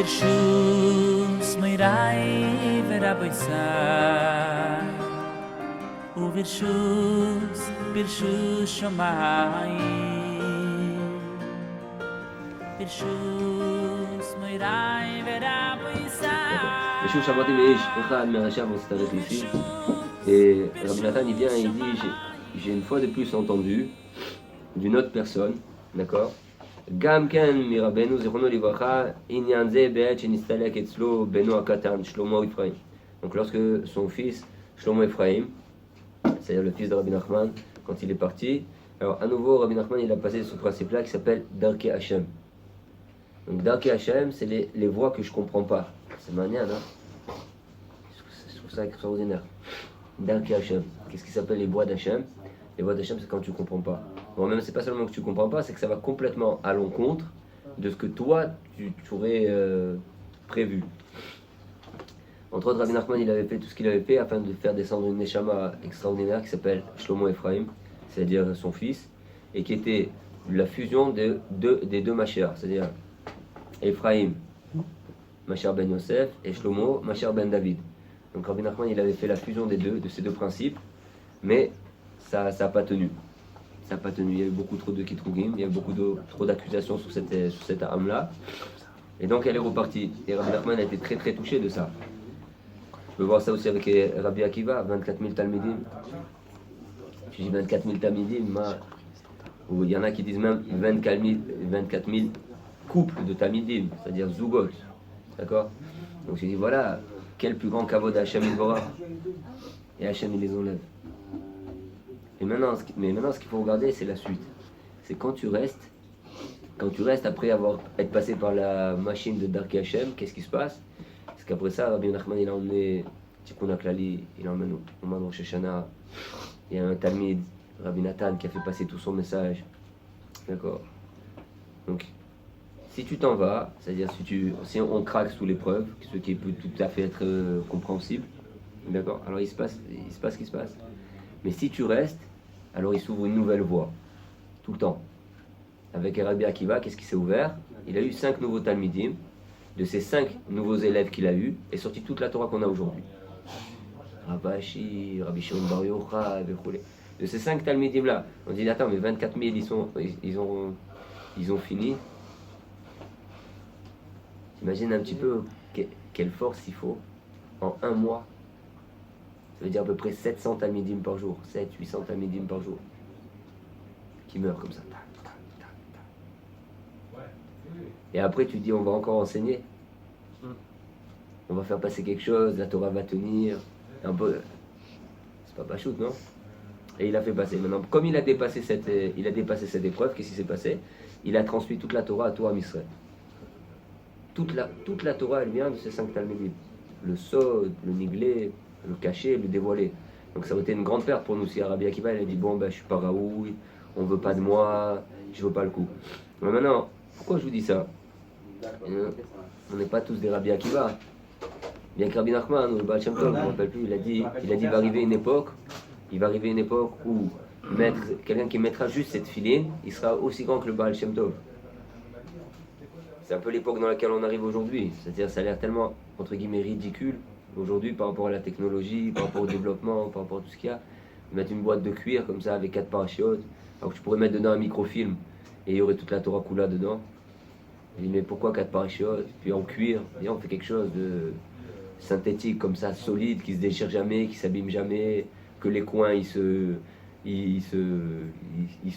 Birshus Mirai Veraboisai Birshus Shomai Birshus Mirai Veraboisai. Birshus Shabbat Meish, Echad Meracham, on s'arrête ici. Et Rabbi Nathan il vient et il dit j'ai une fois de plus entendu d'une autre personne, d'accord? Gam ken mirabenu zichrono livracha inyan ze be'et shenistalek etzlo beno akatan Shlomo Ephraim. Donc lorsque son fils Shlomo Ephraim, c'est-à-dire le fils de Rabbi Nachman, quand il est parti, alors à nouveau Rabbi Nachman il a passé ce principe-là qui s'appelle Darkei Hashem. Donc Darkei Hashem, c'est les voies que je comprends pas. C'est manière, hein? Je trouve ça extraordinaire. Darkei Hashem. Qu'est-ce qui s'appelle les voies d'Hashem? Les voies d'Hashem, c'est quand tu comprends pas. Bon, même c'est pas seulement que tu comprends pas, c'est que ça va complètement à l'encontre de ce que toi tu aurais prévu. Entre autres, Rabbi Nachman il avait fait tout ce qu'il avait fait afin de faire descendre une neshama extraordinaire qui s'appelle Shlomo Ephraim, c'est-à-dire son fils, et qui était la fusion des deux Mashiach, c'est-à-dire Ephraim, Mashiach ben Yosef, et Shlomo, Mashiach ben David. Donc Rabbi Nachman il avait fait la fusion de ces deux principes, mais ça n'a pas tenu. Ça n'a pas tenu. Il y avait beaucoup trop de kitrugim, il y avait trop d'accusations sur cette âme-là. Et donc elle est repartie. Et Rabbi Nachman a été très très touché de ça. On peut voir ça aussi avec Rabbi Akiva, 24 000 Talmidim. Je dis 24 000 Talmidim, ou il y en a qui disent même 24 000 couples de Talmidim, c'est-à-dire Zugot. D'accord? Donc j'ai dit voilà, quel plus grand kavod d'Hachem Yisborach. Et Hachem il les enlève. Et maintenant, ce qu'il faut regarder, c'est la suite. C'est quand tu restes après être passé par la machine de Darkei Hashem, qu'est-ce qui se passe? Parce qu'après ça, Rabbi Nachman, il a emmené Tikkun HaKlali, il emmène au Man Rosh Hashanah. Il y a un Talmid, Rabbi Nathan, qui a fait passer tout son message. D'accord? Donc, si tu t'en vas, c'est-à-dire si on craque sous l'épreuve, ce qui peut tout à fait être compréhensible, d'accord? Alors il se passe ce qui se passe. Mais si tu restes, alors il s'ouvre une nouvelle voie, tout le temps. Avec Rabbi Akiva, qu'est-ce qui s'est ouvert? Il a eu 5 nouveaux Talmidim. De ces 5 nouveaux élèves qu'il a eu, est sortie toute la Torah qu'on a aujourd'hui. Rabashi, Rabbi Shimon Bar Yochai, de ces 5 Talmidim là, on dit attends, mais 24 000 ils ont fini. T'imagines un petit peu quelle force il faut en un mois. Ça veut dire à peu près 700 Talmidim par jour, 800 Talmidim par jour, qui meurent comme ça. Et après tu dis on va encore enseigner, on va faire passer quelque chose, la Torah va tenir, un peu, c'est pas pachout, non? Et il a fait passer. Maintenant, comme il a dépassé cette épreuve, qu'est-ce qui s'est passé? Il a transmis toute la Torah à Torah Israël. Toute la Torah, elle vient de ces 5 Talmidim. Le sod, le niglé, le caché, le dévoilé. Donc ça aurait été une grande perte pour nous si Rabbi Akiva il a dit bon ben je suis pas Raoui, on veut pas de moi, je veux pas le coup. Mais maintenant, pourquoi je vous dis ça? On n'est pas tous des Rabbi Akiva. Bien que Rabbi Nachman ou le Baal Shem Tov, je ne me rappelle plus, il a dit il va arriver une époque où quelqu'un qui mettra juste cette filine, il sera aussi grand que le Baal Shem Tov. C'est un peu l'époque dans laquelle on arrive aujourd'hui. C'est-à-dire ça a l'air tellement, entre guillemets, ridicule aujourd'hui par rapport à la technologie, par rapport au développement, par rapport à tout ce qu'il y a. Mettre une boîte de cuir comme ça avec 4 parachutes, alors que tu pourrais mettre dedans un microfilm et il y aurait toute la Torah Kula dedans. Je dis mais pourquoi 4 parachutes? Puis en cuir, et on fait quelque chose de synthétique comme ça, solide, qui se déchire jamais, qui s'abîme jamais, que les coins ils se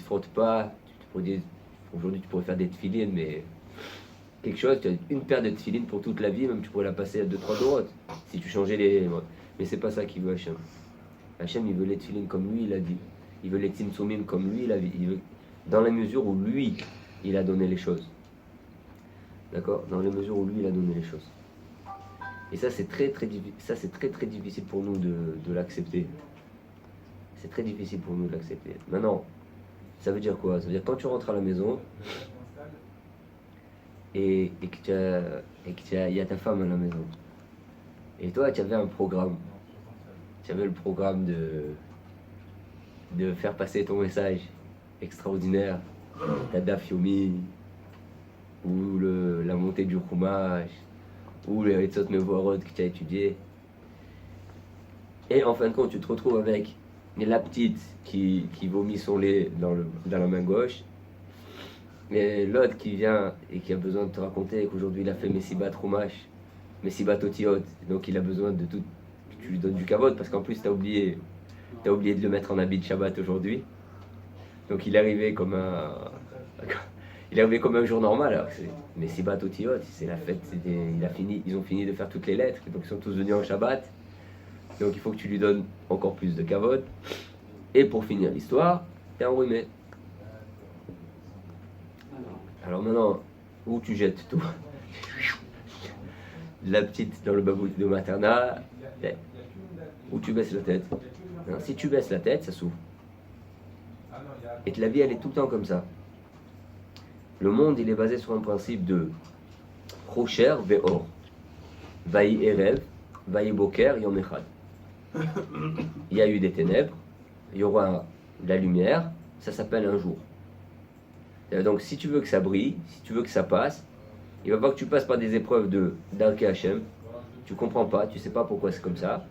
frottent pas. Aujourd'hui tu pourrais faire des tefilines, mais quelque chose, tu as une paire de tefilines pour toute la vie, même tu pourrais la passer à 2-3 dorotes, si tu changeais les... Mais c'est pas ça qu'il veut Hachem. Hachem il veut les tefilines comme lui il a dit. Il veut les tzimtzumim comme lui il a dit. Il veut... Dans la mesure où lui il a donné les choses. D'accord? Dans la mesure où lui il a donné les choses. Et ça c'est très très difficile pour nous de l'accepter. C'est très difficile pour nous de l'accepter. Maintenant, ça veut dire quoi? Ça veut dire quand tu rentres à la maison et qu'il y a ta femme à la maison. Et toi, tu avais un programme. Tu avais le programme de faire passer ton message extraordinaire, ta daf yomi, ou la montée du Chumash, ou les Ritzot Mevorot que tu as étudié. Et en fin de compte, tu te retrouves avec la petite qui vomit son lait dans la main gauche, et l'autre qui vient et qui a besoin de te raconter qu'aujourd'hui il a fait Messibat Rumash, Messibat Otiot, donc il a besoin de tout, que tu lui donnes du kavod, parce qu'en plus tu as oublié de le mettre en habit de Shabbat aujourd'hui. Donc il est arrivé comme un jour normal, alors que c'est Messibat Otiot, c'est la fête, ils ont fini de faire toutes les lettres, donc ils sont tous venus en Shabbat. Donc il faut que tu lui donnes encore plus de kavod. Et pour finir l'histoire, t'es enrhumé. Alors maintenant, où tu jettes tout? La petite dans le babout de maternat, où tu baisses la tête. Hein, si tu baisses la tête, ça s'ouvre. Et que la vie, elle est tout le temps comme ça. Le monde, il est basé sur un principe de Rocher ve'or. Vaï erev, vaï boker, yom echad. Il y a eu des ténèbres, il y aura de la lumière, ça s'appelle un jour. Donc si tu veux que ça brille, si tu veux que ça passe, il va falloir que tu passes par des épreuves d'Arke Hashem. Tu comprends pas, tu sais pas pourquoi c'est comme ça.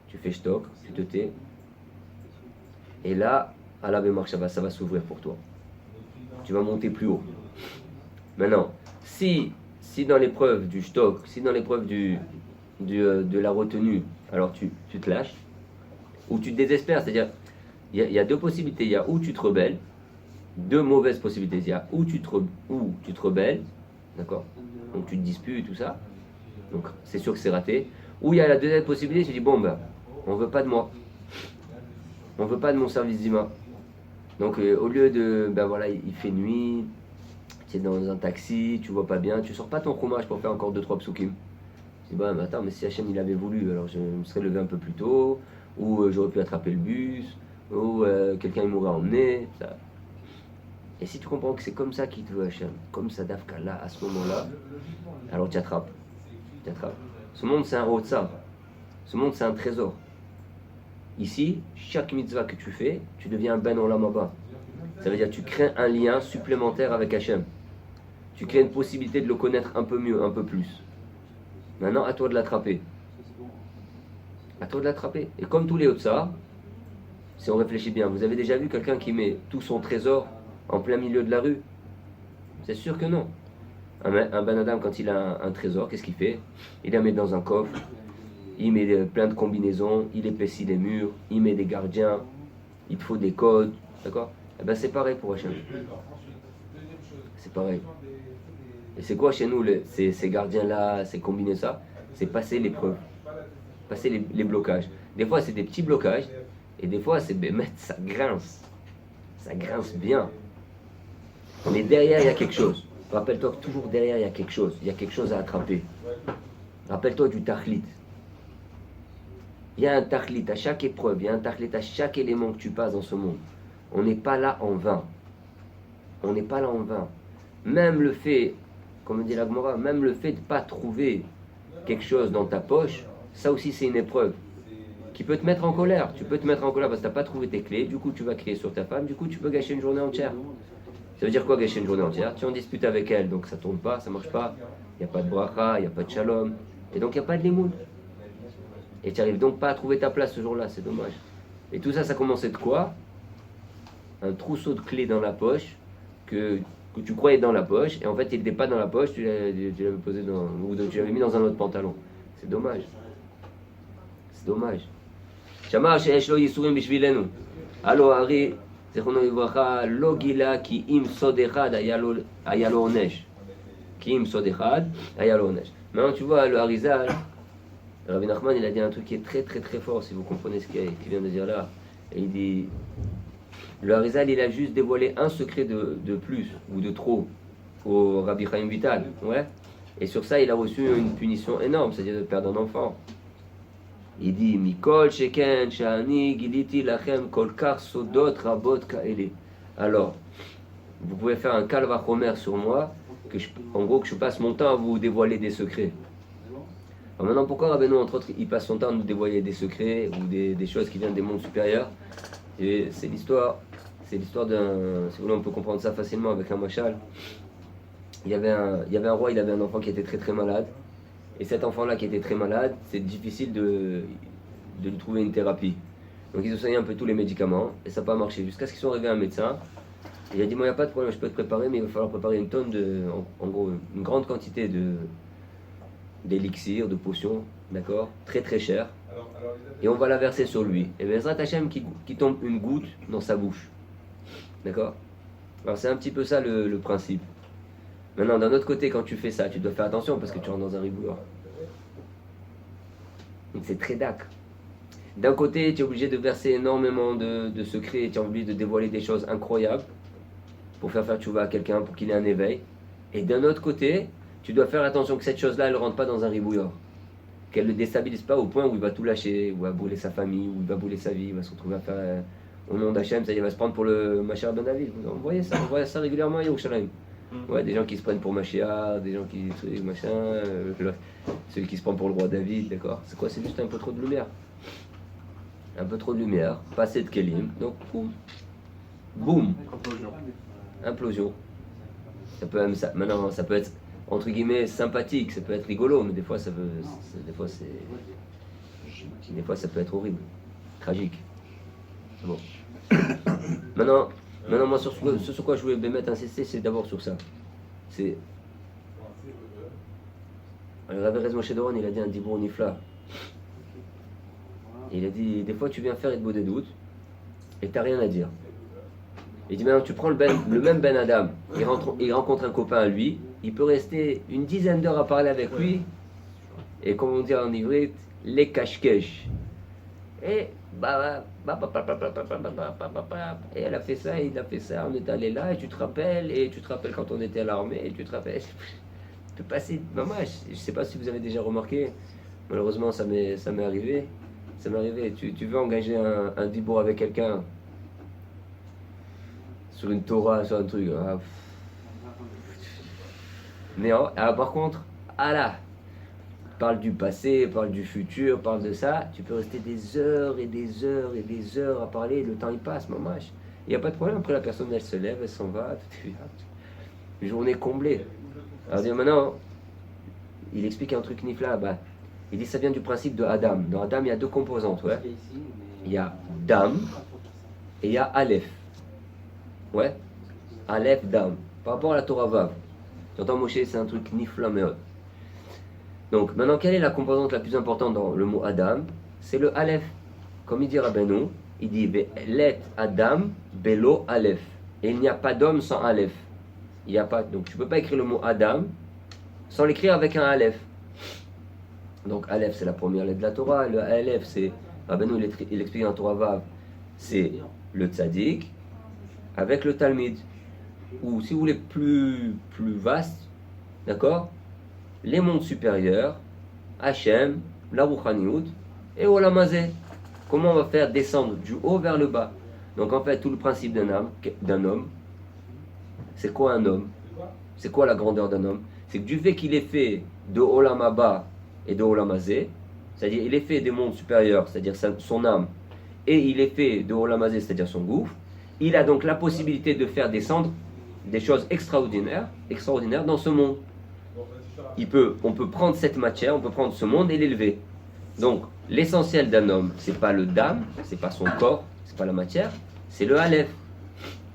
Tu fais shtok, tu te tais. Et là, à la Bémar Shabbat, ça va s'ouvrir pour toi. Tu vas monter plus haut. Maintenant, si dans l'épreuve du shtok, si dans l'épreuve de la retenue, alors tu te lâches, ou tu te désespères, c'est-à-dire, il y a deux possibilités. Il y a où tu te rebelles, deux mauvaises possibilités. Il y a où tu te rebelles, d'accord, donc tu te disputes, tout ça, donc c'est sûr que c'est raté. Ou il y a la deuxième possibilité, tu dis, bon ben, on veut pas de moi, on veut pas de mon service d'ima. Donc au lieu de, ben voilà, il fait nuit, tu es dans un taxi, tu vois pas bien, tu sors pas ton chômage pour faire encore 2-3 psukim. Je dis, bah, mais attends, mais si Hachem il avait voulu, alors je me serais levé un peu plus tôt, ou j'aurais pu attraper le bus, ou quelqu'un il m'aurait emmené. Ça. Et si tu comprends que c'est comme ça qu'il te veut Hachem, comme ça Dafka là, à ce moment-là, alors tu attrapes. Ce monde c'est un rotsa, ce monde c'est un trésor. Ici, chaque mitzvah que tu fais, tu deviens un ben olam haba. Ça veut dire que tu crées un lien supplémentaire avec Hachem. Tu crées une possibilité de le connaître un peu mieux, un peu plus. Maintenant, à toi de l'attraper. À toi de l'attraper. Et comme tous les Otsa, si on réfléchit bien, vous avez déjà vu quelqu'un qui met tout son trésor en plein milieu de la rue? C'est sûr que non. Un Ben Adam, quand il a un trésor, qu'est-ce qu'il fait? Il la met dans un coffre, il met plein de combinaisons, il épaissit les murs, il met des gardiens, il te faut des codes, d'accord? Eh bien c'est pareil pour Hachem. C'est pareil. Et c'est quoi chez nous, ces gardiens-là, ces combinés ça? C'est passer l'épreuve, passer les blocages. Des fois, c'est des petits blocages, et des fois, c'est bémet, ça grince bien. Mais derrière, il y a quelque chose. Rappelle-toi que toujours derrière, il y a quelque chose à attraper. Rappelle-toi du tachlit. Il y a un tachlit à chaque épreuve, il y a un tachlit à chaque élément que tu passes dans ce monde. On n'est pas là en vain. On n'est pas là en vain. Même le fait, comme dit la Gemara, même le fait de ne pas trouver quelque chose dans ta poche, ça aussi c'est une épreuve qui peut te mettre en colère. Tu peux te mettre en colère parce que tu n'as pas trouvé tes clés, du coup tu vas crier sur ta femme, du coup tu peux gâcher une journée entière. Ça veut dire quoi gâcher une journée entière? Tu en disputes avec elle, donc ça ne tourne pas, ça ne marche pas, il n'y a pas de bracha, il n'y a pas de shalom, et donc il n'y a pas de limoud. Et tu n'arrives donc pas à trouver ta place ce jour-là, c'est dommage. Et tout ça, ça commençait de quoi? Un trousseau de clés dans la poche que tu croyais dans la poche, et en fait il n'était pas dans la poche, tu l'avais posé ou tu l'avais mis dans un autre pantalon. C'est dommage. C'est dommage. Shamar she'esh lo yisurim bishvilenu. Alo Ari, zechrono livracha, lo gila ki im sod echad haya lo onesh. Ki im sod echad haya lo onesh. Maintenant tu vois, le Harizal, Rabbi Nachman, il a dit un truc qui est très très très fort, si vous comprenez ce qu'il vient de dire là. Et il dit, le Harizal, il a juste dévoilé un secret de plus, ou de trop, au Rabbi Chaim Vital. Ouais. Et sur ça, il a reçu une punition énorme, c'est-à-dire de perdre un enfant. Il dit, Mikol sheken shani giliti lachem kol kar sodot rabot kaele. Alors, vous pouvez faire un kalvachomer sur moi, en gros, que je passe mon temps à vous dévoiler des secrets. Alors maintenant, pourquoi Rabbeinu, entre autres, il passe son temps à nous dévoiler des secrets ou des choses qui viennent des mondes supérieurs? Et c'est l'histoire d'un... Si vous voulez, on peut comprendre ça facilement avec un machal. Il y avait un roi, il avait un enfant qui était très très malade. Et cet enfant-là qui était très malade, c'est difficile de lui trouver une thérapie. Donc ils ont essayé un peu tous les médicaments et ça n'a pas marché. Jusqu'à ce qu'ils sont arrivés à un médecin. Et il a dit, moi il n'y a pas de problème, je peux te préparer, mais il va falloir préparer une tonne en gros, une grande quantité d'élixir, de potions, d'accord, très très cher. Et on va la verser sur lui. Et Bezrat Hashem qui tombe une goutte dans sa bouche. D'accord. Alors c'est un petit peu ça le principe. Maintenant, d'un autre côté, quand tu fais ça, tu dois faire attention parce que tu rentres dans un ribouilloir. Donc c'est très dac. D'un côté, tu es obligé de verser énormément de secrets, tu es obligé de dévoiler des choses incroyables pour faire tchouva à quelqu'un, pour qu'il ait un éveil. Et d'un autre côté, tu dois faire attention que cette chose-là, elle ne rentre pas dans un ribouilloir. Qu'elle ne le déstabilise pas au point où il va tout lâcher, où il va brûler sa famille, où il va brûler sa vie, il va se retrouver à faire au nom d'Hachem, ça il va se prendre pour le Mashiach ben David. On voit ça régulièrement à Yerushalayim. Ouais, des gens qui se prennent pour Mashiach, des gens qui machin, celui qui se prend pour le roi David, d'accord. C'est quoi? C'est juste un peu trop de lumière. Un peu trop de lumière, pas assez de kelim, donc boum, boum, implosion. Ça peut même ça. Maintenant, ça peut être entre guillemets sympathique, ça peut être rigolo, mais des fois ça peut être horrible, tragique. C'est bon. Maintenant moi sur quoi je voulais mettre insister, c'est d'abord sur ça. C'est. Le Rabbi Rez Moshe Doron, il a dit un dibour nifla. Il a dit, des fois tu viens faire Hitbo des doutes et t'as rien à dire. Il dit maintenant tu prends le même Ben Adam, il rencontre un copain à lui, il peut rester une dizaine d'heures à parler avec lui, et comme on dit en ivrite, les cache-cache. Et et elle a fait ça, il a fait ça, on est allé là, et tu te rappelles quand on était à l'armée, et tu te rappelles. Tu peux passer, maman, je sais pas si vous avez déjà remarqué, malheureusement ça m'est arrivé. Ça m'est arrivé, tu veux engager un dibour avec quelqu'un sur une Torah, sur un truc. Mais par contre, parle du passé, parle du futur, parle de ça, tu peux rester des heures et des heures et des heures à parler, le temps il passe, maman. Il n'y a pas de problème, après la personne elle se lève, elle s'en va, une journée comblée. Alors maintenant, il explique un truc nifla, il dit ça vient du principe de Adam. Dans Adam, il y a deux composantes, ouais. Il y a Dam et il y a Aleph. Ouais. Aleph, Dam. Par rapport à la Torah Vav. J'entends Moshe, c'est un truc nifla meod. Donc maintenant, quelle est la composante la plus importante dans le mot Adam? C'est le Aleph. Comme il dit Rabbeinu, il dit Let Adam Belo Aleph. Et il n'y a pas d'homme sans Aleph. Il n'y a pas. Donc tu ne peux pas écrire le mot Adam sans l'écrire avec un Aleph. Donc Aleph c'est la première lettre de la Torah, le Aleph c'est, Rabbeinu il explique dans Torah Vav, c'est le tzaddik avec le Talmid. Ou si vous voulez plus vaste, d'accord, les mondes supérieurs, Hachem, la Rouchaniout et Olam Hazeh. Comment on va faire descendre du haut vers le bas? Donc en fait tout le principe d'un homme, c'est quoi un homme? C'est quoi la grandeur d'un homme? C'est que du fait qu'il est fait de Olam Haba et de Olam Hazeh, c'est-à-dire il est fait des mondes supérieurs, c'est-à-dire son âme, et il est fait de Olam Hazeh, c'est-à-dire son gouffre, il a donc la possibilité de faire descendre des choses extraordinaires dans ce monde. On peut prendre cette matière, on peut prendre ce monde et l'élever. Donc l'essentiel d'un homme, c'est pas le dam, c'est pas son corps, c'est pas la matière, c'est le Aleph.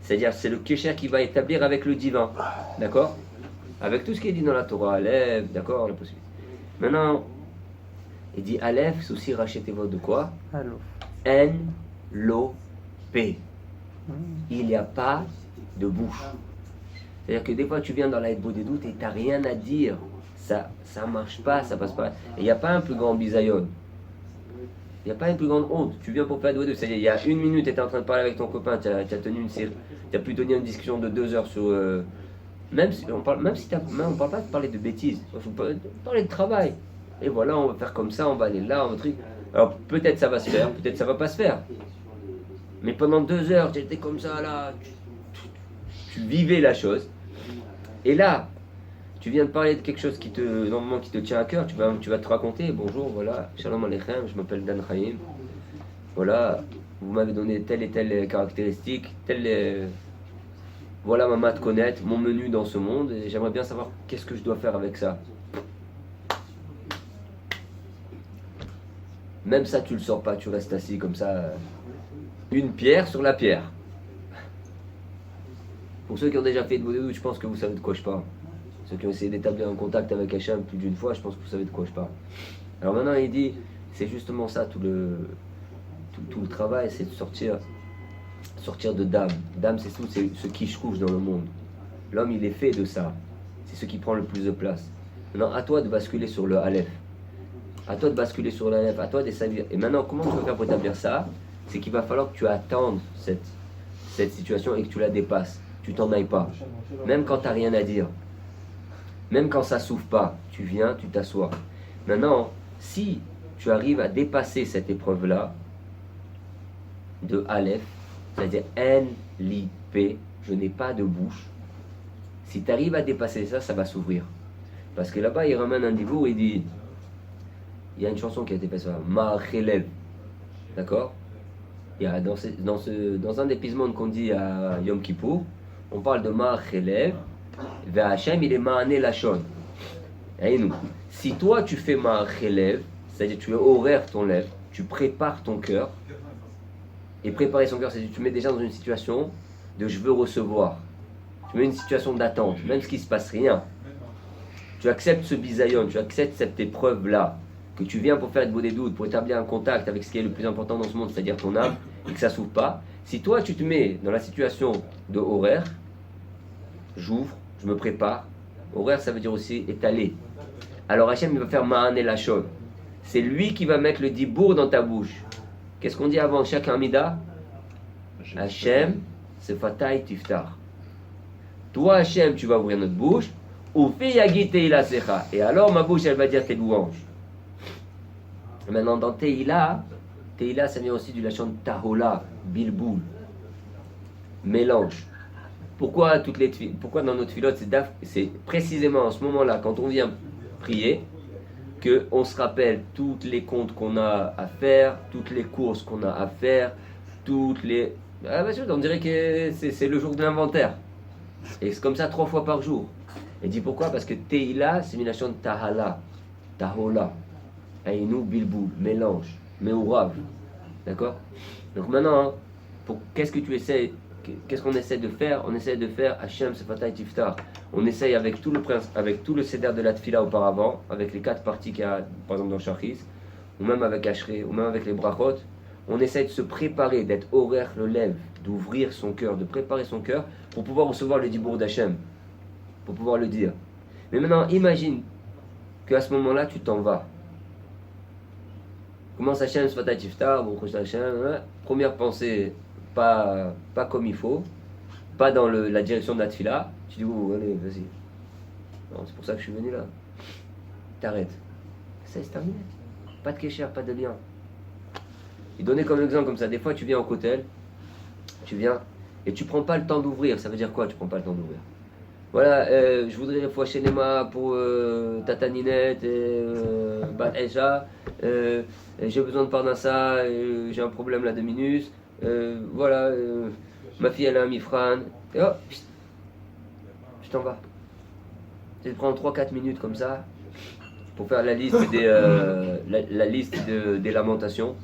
C'est-à-dire c'est le Kesher qui va établir avec le divin, d'accord? Avec tout ce qui est dit dans la Torah, Aleph, d'accord, la possibilité. Maintenant, il dit Aleph, c'est aussi rachetez-vous de quoi? N, lo, P. Il n'y a pas de bouche. C'est-à-dire que des fois tu viens dans la Hitbo des doutes et tu n'as rien à dire. Ça marche pas, ça passe pas. Et il n'y a pas un plus grand bisayon. Il n'y a pas une plus grande honte. Tu viens pour faire Hitbo des doutes. C'est-à-dire il y a une minute, tu étais en train de parler avec ton copain, tu as tenu une série, tu as pu tenir une discussion de 2 heures sur. Même si on parle pas de parler de bêtises, on peut parler de travail. Et voilà, on va faire comme ça, on va aller là, on va truc. Alors peut-être ça va se faire, peut-être ça va pas se faire. Mais pendant 2 heures, tu étais comme ça là, tu vivais la chose. Et là, tu viens de parler de quelque chose qui te tient à cœur. Tu vas te raconter. Bonjour, voilà, Shalom Aleichem, je m'appelle Dan Chaim. Voilà, vous m'avez donné telle et telle caractéristique, voilà ma mat connaître, mon menu dans ce monde, et j'aimerais bien savoir qu'est-ce que je dois faire avec ça. Même ça, tu le sors pas, tu restes assis comme ça, une pierre sur la pierre. Pour ceux qui ont déjà fait de doutes, je pense que vous savez de quoi je parle. Ceux qui ont essayé d'établir un contact avec Hachem plus d'une fois, je pense que vous savez de quoi je parle. Alors maintenant, il dit, c'est justement ça, tout le travail, c'est de sortir de Dame. Dame, c'est tout, c'est ce qui couche dans le monde. L'homme, il est fait de ça. C'est ce qui prend le plus de place. Maintenant, à toi de basculer sur le Aleph. À toi de basculer sur le Aleph, à toi d'essayer. Et maintenant, comment tu vas faire pour établir ça? C'est qu'il va falloir que tu attendes cette situation et que tu la dépasses. Tu t'en ailles pas. Même quand tu n'as rien à dire. Même quand ça s'ouvre pas, tu viens, tu t'assois. Maintenant, si tu arrives à dépasser cette épreuve-là, de Aleph, c'est-à-dire N-Li-P, je n'ai pas de bouche. Si tu arrives à dépasser ça, ça va s'ouvrir. Parce que là-bas, il ramène un dibour, il dit, il y a une chanson qui a été faite sur Ma'achelev, d'accord? Il y a dans un épisode qu'on dit à Yom Kippour, on parle de Ma'achelev, vers Hachem, il est Ma'ane Lachon. Et nous, si toi tu fais Ma'achelev, c'est-à-dire tu horaires ton lèvre, tu prépares ton cœur, et préparer son cœur, c'est-à-dire tu mets déjà dans une situation de je veux recevoir. Tu mets une situation d'attente, même ce qui ne se passe rien. Tu acceptes ce bisayon, tu acceptes cette épreuve-là, que tu viens pour faire de des doutes, pour établir un contact avec ce qui est le plus important dans ce monde, c'est-à-dire ton âme, et que ça ne s'ouvre pas. Si toi tu te mets dans la situation de horaire, j'ouvre, je me prépare. Horaire, ça veut dire aussi étaler. Alors Hachem, il va faire Ma'an et Lachon. C'est lui qui va mettre le dibour dans ta bouche. Qu'est-ce qu'on dit avant chaque Amida? Hachem, c'est Fatay Tiftar. Toi, Hachem, tu vas ouvrir notre bouche. Et alors ma bouche, elle va dire tes louanges. Et maintenant, dans Teila, ça vient aussi du lachon Tahola, Bilboul, mélange. Pourquoi dans notre filote, c'est précisément en ce moment-là, quand on vient prier, qu'on se rappelle toutes les comptes qu'on a à faire, toutes les courses qu'on a à faire, toutes les... Ah bien sûr, on dirait que c'est le jour de l'inventaire. Et c'est comme ça 3 fois par jour. Et dit pourquoi? Parce que Teila, c'est une nation de Tahala, Tahola, Aïnou, Bilbou, mélange, Meourav. D'accord? Donc maintenant, qu'est-ce que tu essaies? Qu'est-ce qu'on essaie de faire? On essaie de faire Hachem Sefatay Tiftar. On essaye avec tout le céder de la Tfila auparavant, avec les 4 parties qu'il y a, par exemple dans Shachis, ou même avec Ashrei, ou même avec les Brachot. On essaie de se préparer, d'être horaire le lève, d'ouvrir son cœur, de préparer son cœur pour pouvoir recevoir le dibour d'Hachem, pour pouvoir le dire. Mais maintenant, imagine qu'à ce moment-là, tu t'en vas. Commence Hachem Sefatay Tiftar, bon, Hachem, première pensée. Pas comme il faut, pas dans la direction de la tfila. Tu dis, oh, allez, vas-y. Non, c'est pour ça que je suis venu là. T'arrêtes. Ça, c'est terminé. Pas de kécher, pas de lien. Il donnait comme exemple comme ça. Des fois, tu viens au cotel, tu viens et tu prends pas le temps d'ouvrir. Ça veut dire quoi, tu prends pas le temps d'ouvrir? Voilà, je voudrais fouacher les mains pour Tata Ninette et Bat Eja. J'ai besoin de Parnassa, j'ai un problème là de minus. Voilà, ma fille elle a un mifran, et hop, je t'en vas. Tu te prends 3-4 minutes comme ça pour faire la liste la liste des lamentations.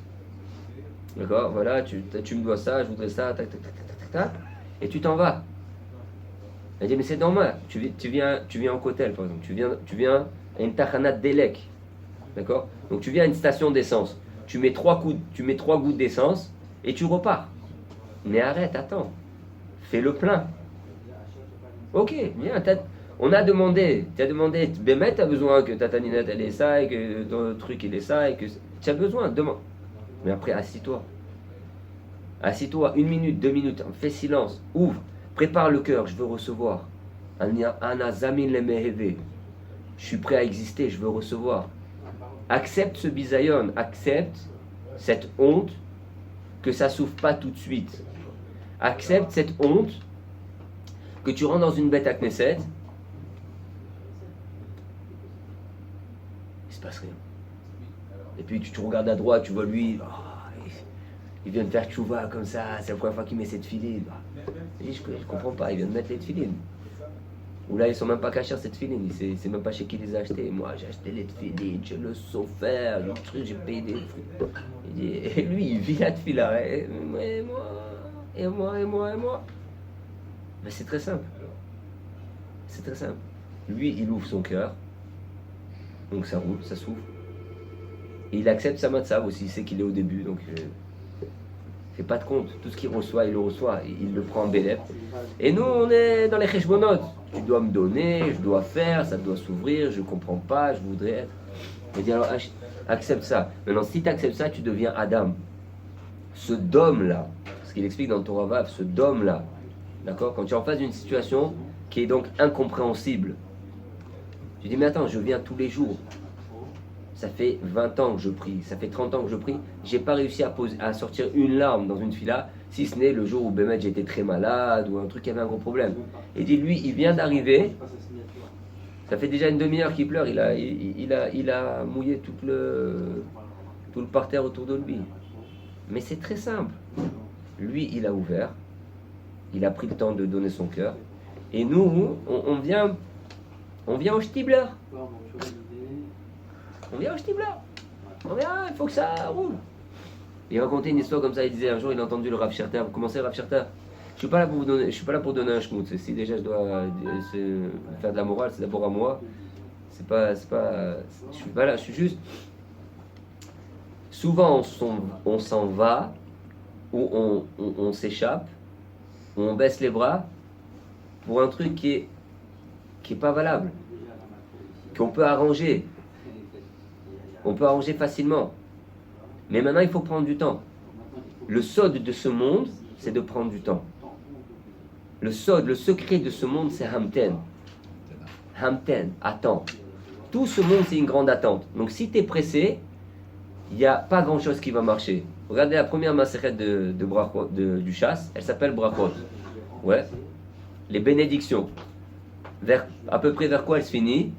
D'accord, voilà, tu me dois ça, je voudrais ça, tac, tac, tac, tac, tac, tac, et tu t'en vas. Elle dit, mais c'est normal, tu viens au cotel par exemple, tu viens à une tachanat d'élec. D'accord, donc tu viens à une station d'essence, tu mets 3 gouttes d'essence. Et tu repars. Mais arrête, attends. Fais le plein. Ok, viens. On a demandé. Tu as demandé. Bémet, tu as besoin que ta taninette elle ait ça et que ton truc il est ça et que tu as besoin. Demande. Mais après, assis-toi. Assis-toi 1 minute, 2 minutes. Fais silence. Ouvre. Prépare le cœur. Je veux recevoir. Anazamin le meheve. Je suis prêt à exister. Je veux recevoir. Accepte ce bisayon. Accepte cette honte. Que ça s'ouvre pas tout de suite. Accepte cette honte que tu rentres dans une bête à Knesset. Il se passe rien. Et puis tu regardes à droite, tu vois lui, il vient de faire tchouva comme ça, c'est la première fois qu'il met cette filine. Je comprends pas, il vient de mettre les tefilines. Ou là, ils sont même pas cachés cette filines, c'est même pas chez qui les a achetés. Moi, j'ai acheté les filines, j'ai le sofa, le truc, j'ai payé des trucs. Et lui, il vit la tefila, et moi. Mais c'est très simple. C'est très simple. Lui, il ouvre son cœur, donc ça roule, ça s'ouvre. Et il accepte sa matzav aussi, il sait qu'il est au début, donc fait pas de compte. Tout ce qu'il reçoit, il le reçoit, il le prend en bélep. Et nous, on est dans les cheshbonot. Tu dois me donner, je dois faire, ça doit s'ouvrir, je comprends pas, je voudrais être. Il dit alors, accepte ça. Maintenant, si tu acceptes ça, tu deviens Adam. Ce dôme-là, ce qu'il explique dans le Torah Vav, ce dôme-là, d'accord, quand tu es en face d'une situation qui est donc incompréhensible, tu dis, mais attends, je viens tous les jours. Ça fait 20 ans que je prie, ça fait 30 ans que je prie. J'ai pas réussi à sortir une larme dans une fila, si ce n'est le jour où Bémet j'étais très malade ou un truc qui avait un gros problème. Et dit, lui, il vient d'arriver. Ça fait déjà une demi-heure qu'il pleure. Il a mouillé tout le parterre autour de lui. Mais c'est très simple. Lui, il a ouvert. Il a pris le temps de donner son cœur. Et nous, on vient au Stibler. On vient au Stibler. On vient, il faut que ça roule. Il racontait une histoire comme ça. Il disait un jour, il a entendu le Rav Sherter. Vous commencez Rav Sherter. Je suis pas là pour donner un schmout. Si déjà je dois faire de la morale, c'est d'abord à moi. Je suis pas là. Je suis juste. Souvent, on s'en va, ou on s'échappe, ou on baisse les bras pour un truc qui est pas valable, qu'on peut arranger. On peut arranger facilement. Mais maintenant, il faut prendre du temps. Le sod de ce monde, c'est de prendre du temps. Le secret de ce monde, c'est Hamten. Hamten, attends. Tout ce monde, c'est une grande attente. Donc, si tu es pressé, il n'y a pas grand-chose qui va marcher. Regardez la première maseret du chasse, elle s'appelle Brachot. Ouais. Les bénédictions. À peu près vers quoi elle se finit?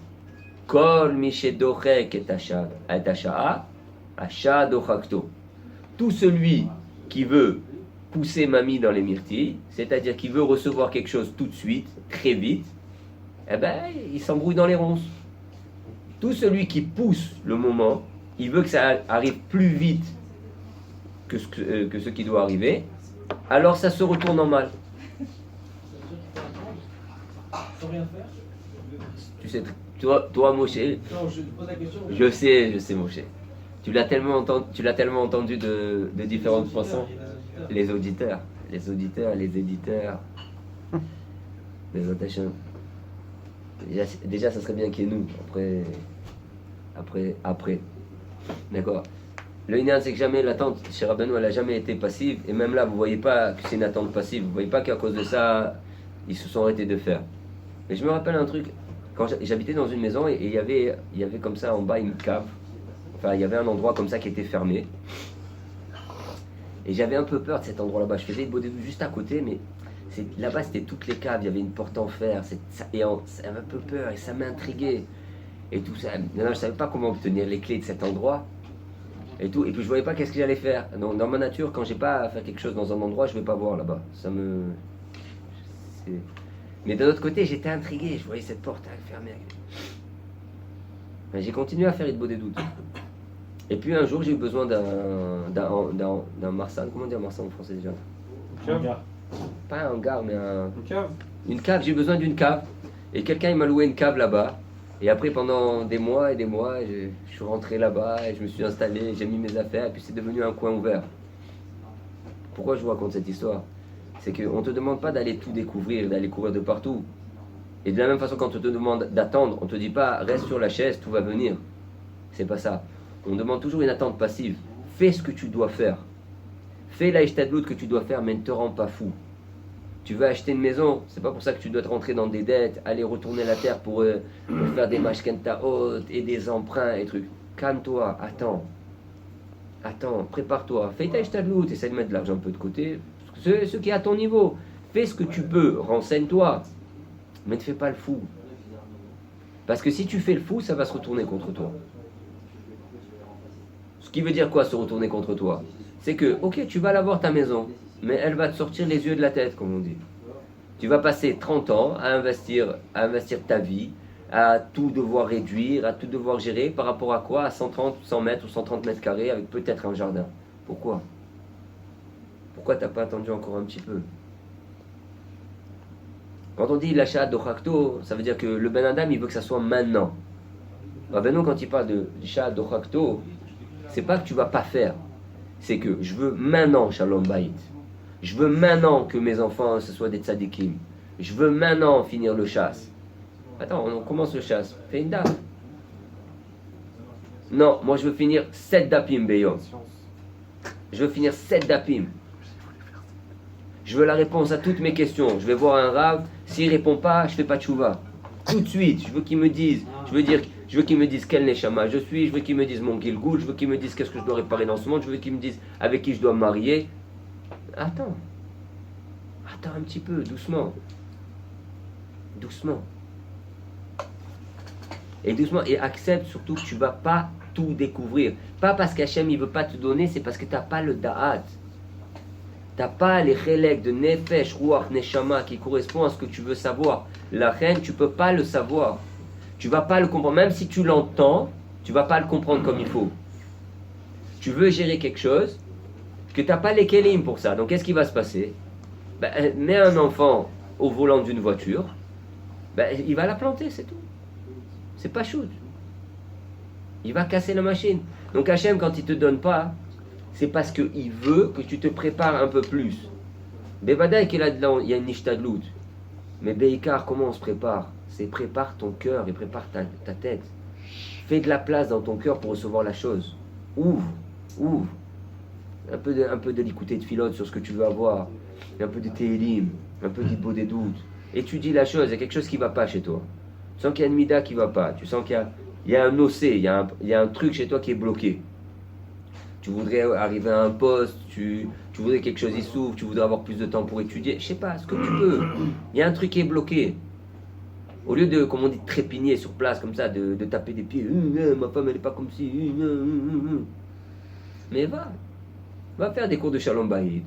Kol mishedorek et asha'a, asha dochakto. Tout celui qui veut pousser mamie dans les myrtilles, c'est-à-dire qui veut recevoir quelque chose tout de suite, très vite, eh ben, il s'embrouille dans les ronces. Tout celui qui pousse le moment, il veut que ça arrive plus vite que ce qui doit arriver, alors ça se retourne en mal. Sans rien faire. Tu sais, toi Moshe, Non, je te pose la question. je sais Moshe. Tu l'as tellement entendu de différentes façons. Les auditeurs, les éditeurs, les attachants. Déjà, ça serait bien qu'il y ait nous. Après. D'accord. Le Inan, c'est que jamais l'attente chez Rabbeinu, elle n'a jamais été passive. Et même là, vous ne voyez pas que c'est une attente passive. Vous ne voyez pas qu'à cause de ça, ils se sont arrêtés de faire. Mais je me rappelle un truc. Quand j'habitais dans une maison et il y avait comme ça en bas une cave. Enfin, il y avait un endroit comme ça qui était fermé. Et j'avais un peu peur de cet endroit là-bas. Je faisais le beau début juste à côté, mais là-bas c'était toutes les caves. Il y avait une porte en fer. J'avais un peu peur et ça m'intriguait. Et tout ça. Je ne savais pas comment obtenir les clés de cet endroit. Et tout. Et puis je voyais pas qu'est-ce que j'allais faire. Dans ma nature, quand j'ai pas à faire quelque chose dans un endroit, je vais pas voir là-bas. Mais de l'autre côté, j'étais intrigué. Je voyais cette porte fermée. Mais j'ai continué à faire le beau des doutes. Et puis un jour, j'ai eu besoin d'un marsan. Comment dire marsan en français déjà? Pas un hangar, mais Une cave. une cave. J'ai eu besoin d'une cave. Et quelqu'un il m'a loué une cave là-bas. Et après, pendant des mois et des mois, je suis rentré là-bas et je me suis installé, j'ai mis mes affaires et puis c'est devenu un coin ouvert. Pourquoi je vous raconte cette histoire? C'est qu'on ne te demande pas d'aller tout découvrir, d'aller courir de partout. Et de la même façon, quand on te demande d'attendre, on ne te dit pas reste sur la chaise, tout va venir. C'est pas ça. On demande toujours une attente passive. Fais ce que tu dois faire. Fais la ishtadlout que tu dois faire, mais ne te rends pas fou. Tu veux acheter une maison, c'est pas pour ça que tu dois te rentrer dans des dettes, aller retourner la terre pour faire des mashkentaot et des emprunts et trucs. Calme-toi, attends, prépare-toi, fais ta ishtadlout, essaie de mettre de l'argent un peu de côté. Ce qui est à ton niveau, fais ce que tu peux, renseigne-toi, mais ne fais pas le fou. Parce que si tu fais le fou, ça va se retourner contre toi. Ce qui veut dire quoi, se retourner contre toi? C'est que, ok, tu vas l'avoir ta maison, mais elle va te sortir les yeux de la tête, comme on dit. Tu vas passer 30 ans à investir ta vie, à tout devoir réduire, à tout devoir gérer, par rapport à quoi? À 130, 100 mètres ou 130 mètres carrés avec peut-être un jardin. Pourquoi? Pourquoi tu n'as pas attendu encore un petit peu? Quand on dit l'achat d'Ochakto, ça veut dire que le Ben Adam, il veut que ça soit maintenant. Rabbeinu, quand il parle de l'achat d'Ochakto, c'est pas que tu vas pas faire. C'est que je veux maintenant Shalom Bayit. Je veux maintenant que mes enfants, ce soient des tzadikim. Je veux maintenant finir le chasse. Attends, on commence le chasse. Fais une date. Non, moi je veux finir 7 dapim Beyom. Je veux finir 7 dapim. Je veux la réponse à toutes mes questions. Je vais voir un rave. S'il répond pas, je fais pas de tchouva. Tout de suite, je veux qu'il me dise. Je veux qu'il me dise quel neshama je suis. Je veux qu'il me dise mon gilgoul. Je veux qu'il me dise qu'est-ce que je dois réparer dans ce monde. Je veux qu'il me dise avec qui je dois me marier. Attends un petit peu, doucement. Et doucement, et accepte surtout que tu ne vas pas tout découvrir. Pas parce qu'Hachem il veut pas te donner, c'est parce que tu n'as pas le da'at. Tu n'as pas les relèques de nefesh, ruach, neshama qui correspondent à ce que tu veux savoir. La reine, tu ne peux pas le savoir. Tu ne vas pas le comprendre. Même si tu l'entends, tu ne vas pas le comprendre comme il faut. Tu veux gérer quelque chose que tu n'as pas les kelim pour ça. Donc qu'est-ce qui va se passer? Mets un enfant au volant d'une voiture, il va la planter, c'est tout. C'est pas shoot. Il va casser la machine. Donc Hachem, quand il te donne pas, c'est parce qu'il veut que tu te prépares un peu plus. Bevada qu'il a dedans, il y a une nishtadlout. Mais Beikar, comment on se prépare? C'est prépare ton cœur et prépare ta tête. Fais de la place dans ton cœur pour recevoir la chose. Ouvre. Un peu de l'écouter de filote sur ce que tu veux avoir. Un peu de télim, un peu d'Ibbo des doutes. Étudie la chose, il y a quelque chose qui ne va pas chez toi. Tu sens qu'il y a une mida qui ne va pas. Tu sens qu'il y a un ossé, il y a un truc chez toi qui est bloqué. Tu voudrais arriver à un poste, tu voudrais quelque chose qui s'ouvre, tu voudrais avoir plus de temps pour étudier. Je sais pas, ce que tu peux. Il y a un truc qui est bloqué. Au lieu de, comme on dit, trépigner sur place comme ça, de taper des pieds. Ma femme, elle n'est pas comme si. Mais va faire des cours de Shalom Bayit,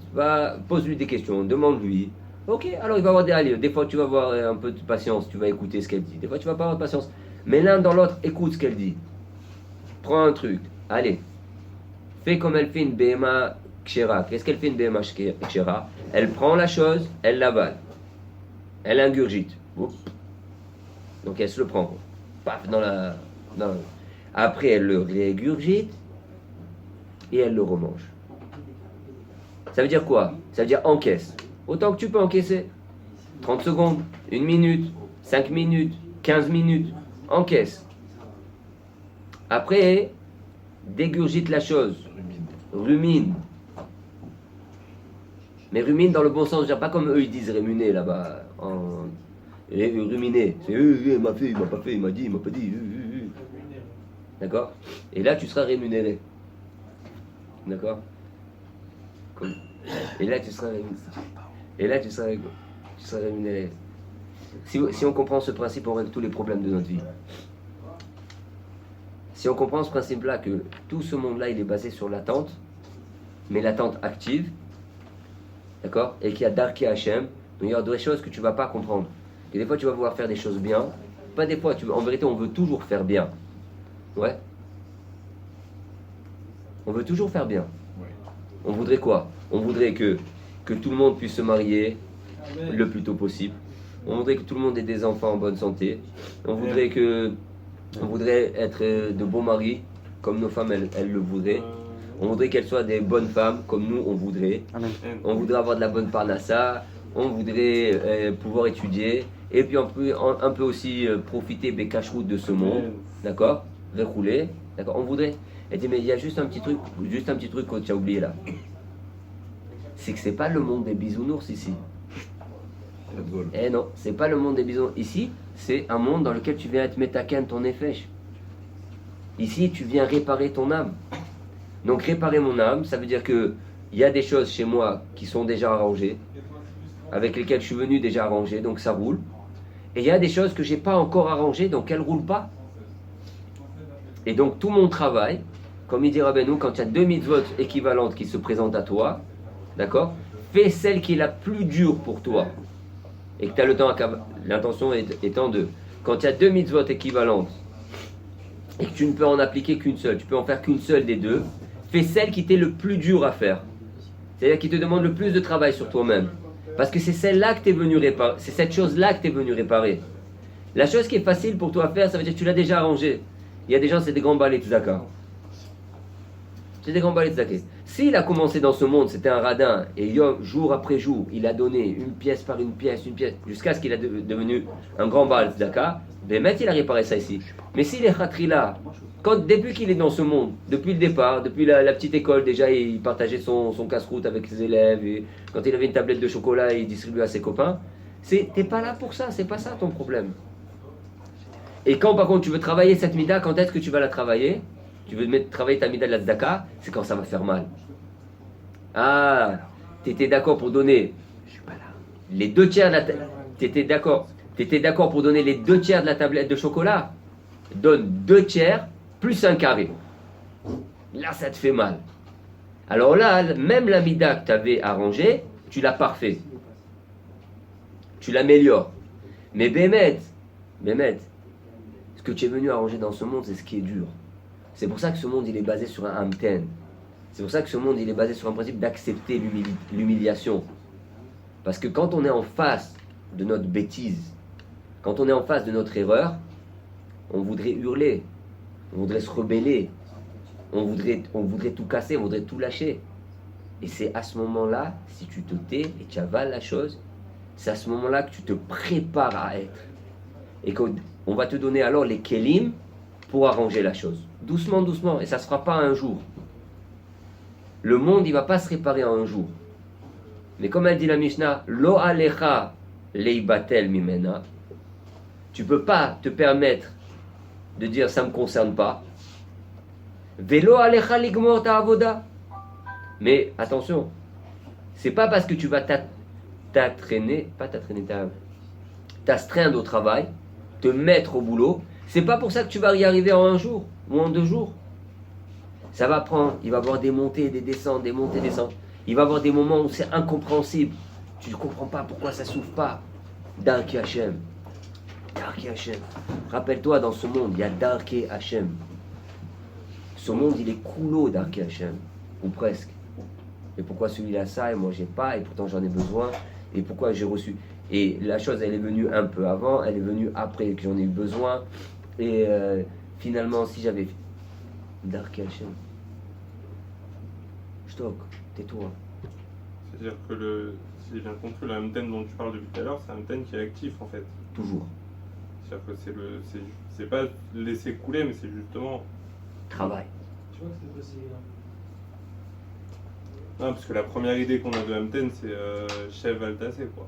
pose-lui des questions, demande-lui. Ok, alors il va avoir des allures. Des fois tu vas avoir un peu de patience, tu vas écouter ce qu'elle dit. Des fois tu vas pas avoir de patience. Mais l'un dans l'autre, écoute ce qu'elle dit. Prends un truc, allez. Fais comme elle fait une BMA Kshera. Qu'est-ce qu'elle fait une BMA Kshera? Elle prend la chose, elle l'avale. Elle ingurgite. Donc elle se le prend. Paf, Après elle le régurgite et elle le remange. Ça veut dire quoi? Ça veut dire encaisse. Autant que tu peux encaisser. 30 secondes, 1 minute, 5 minutes, 15 minutes. Encaisse. Après, dégurgite la chose. Rumine. Mais rumine dans le bon sens. Pas comme eux ils disent ruminer là-bas. Ruminer. C'est il m'a fait, il m'a pas fait, il m'a dit, il m'a pas dit. D'accord? Et là tu seras rémunéré. D'accord? Et là, tu seras rémunéré. Si on comprend ce principe, on règle tous les problèmes de notre vie. Si on comprend ce principe-là, que tout ce monde-là, il est basé sur l'attente, mais l'attente active, d'accord? Et qu'il y a Darki Hashem, donc il y a des choses que tu ne vas pas comprendre. Et des fois, tu vas vouloir faire des choses bien. Pas des fois, en vérité, on veut toujours faire bien. Ouais? On veut toujours faire bien. On voudrait quoi? On voudrait que tout le monde puisse se marier le plus tôt possible. On voudrait que tout le monde ait des enfants en bonne santé. On voudrait être de bons maris, comme nos femmes elles le voudraient. On voudrait qu'elles soient des bonnes femmes, comme nous on voudrait. On voudrait avoir de la bonne parnassa. On voudrait pouvoir étudier. Et puis on peut un peu aussi profiter des cache-routes de ce monde. D'accord? Rouler. D'accord? On voudrait. Elle dit, mais il y a juste un petit truc que tu as oublié là. C'est que c'est pas le monde des bisounours ici. Eh non, c'est pas le monde des bisounours. Ici, c'est un monde dans lequel tu viens être métaken ton effet. Ici, tu viens réparer ton âme. Donc réparer mon âme, ça veut dire que il y a des choses chez moi qui sont déjà arrangées, avec lesquelles je suis venu déjà arranger, donc ça roule. Et il y a des choses que j'ai pas encore arrangées, donc elles roulent pas. Et donc tout mon travail, comme il dit Rabbeinu, quand il y a 2 mitzvot équivalentes qui se présentent à toi, d'accord, fais celle qui est la plus dure pour toi. et que tu as le temps à l'intention étant de, quand il y a deux mitzvot équivalentes et que tu ne peux en appliquer qu'une seule, tu peux en faire qu'une seule des deux, fais celle qui t'est le plus dur à faire. C'est-à-dire qui te demande le plus de travail sur toi-même. Parce que c'est celle-là que tu es venu réparer, c'est cette chose-là que tu es venu réparer. La chose qui est facile pour toi à faire, ça veut dire que tu l'as déjà arrangée. Il y a des gens, c'est des grands balais de tzedaka. C'est des grands balais de tzedaka. S'il a commencé dans ce monde, c'était un radin, et jour après jour, il a donné une pièce par une pièce, jusqu'à ce qu'il est devenu un grand balai de tzedaka, ben il a réparé ça ici. Mais s'il est khatrila, depuis qu'il est dans ce monde, depuis le départ, depuis la petite école, déjà il partageait son casse-croûte avec ses élèves, et quand il avait une tablette de chocolat, il distribuait à ses copains, t'es pas là pour ça, c'est pas ça ton problème. Et quand par contre tu veux travailler cette mida, quand est-ce que tu vas la travailler? Tu veux travailler ta mida de la tzedaka, c'est quand ça va faire mal. Ah, t'étais d'accord pour donner, je suis pas là, les 2 tiers de la t'étais d'accord pour donner les 2 tiers de la tablette de chocolat? Donne 2 tiers plus un carré. Là, ça te fait mal. Alors là, même la mida que tu avais arrangée, tu l'as parfait. Tu l'améliores. Mais Bémet, ce que tu es venu arranger dans ce monde, c'est ce qui est dur. C'est pour ça que ce monde, il est basé sur un hamten. C'est pour ça que ce monde, il est basé sur un principe d'accepter l'humiliation. Parce que quand on est en face de notre bêtise, quand on est en face de notre erreur, on voudrait hurler, on voudrait se rebeller, on voudrait tout casser, on voudrait tout lâcher. Et c'est à ce moment-là, si tu te tais et tu avales la chose, c'est à ce moment-là que tu te prépares à être. Et qu'on va te donner alors les kelim pour arranger la chose. Doucement, doucement, et ça ne se fera pas un jour. Le monde, il ne va pas se réparer en un jour. Mais comme elle dit la Mishnah, Lo alecha leibatel mimena, tu ne peux pas te permettre de dire ça ne me concerne pas. Velo alecha ligmor ta avoda. Mais attention, c'est pas parce que tu vas t'astreindre au travail, te mettre au boulot, c'est pas pour ça que tu vas y arriver en un jour ou en 2 jours. Ça va prendre, il va y avoir des montées, des descentes, des montées, des descentes. Il va y avoir des moments où c'est incompréhensible. Tu ne comprends pas pourquoi ça ne s'ouvre pas. Darki Hashem. Darki Hashem. Rappelle-toi, dans ce monde, il y a Darki Hashem. Ce monde, il est coulo Darki Hashem. Ou presque. Et pourquoi celui-là a ça et moi j'ai pas, et pourtant j'en ai besoin, et pourquoi j'ai reçu. Et la chose, elle est venue un peu avant, elle est venue après que j'en ai eu besoin. Et finalement, si j'avais Darki Hashem, Shtok, tais-toi. C'est-à-dire que si j'ai bien compris, le hamten dont tu parles depuis tout à l'heure, c'est un hamten qui est actif en fait. Toujours. C'est-à-dire que c'est pas laisser couler, mais c'est justement Travail. Tu vois que c'est possible. Non, parce que la première idée qu'on a de hamten, c'est chef Valtassé, quoi.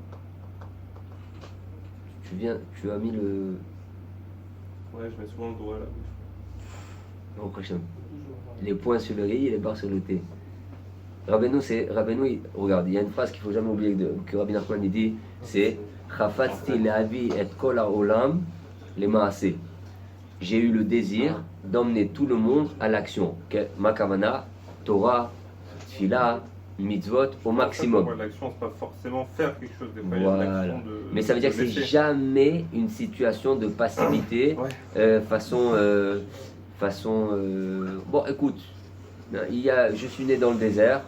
Tu as mis le. Ouais, je mets souvent le doigt là. Non, prochain. Les points sur le riz et les barres sur le thé. Rabbeinu, regarde, il y a une phrase qu'il ne faut jamais oublier que Rabbi Nachman dit, c'est Chafatzti le'avi et kol ha'olam le'maaseh. J'ai eu le désir d'emmener tout le monde à l'action. Ma kavana, Torah, Tfila, mitzvot au maximum. L'action, c'est pas forcément faire quelque chose. Des fois, voilà. Il y a l'action de, mais ça veut dire que c'est jamais une situation de passivité, façon. Bon, écoute, je suis né dans le désert.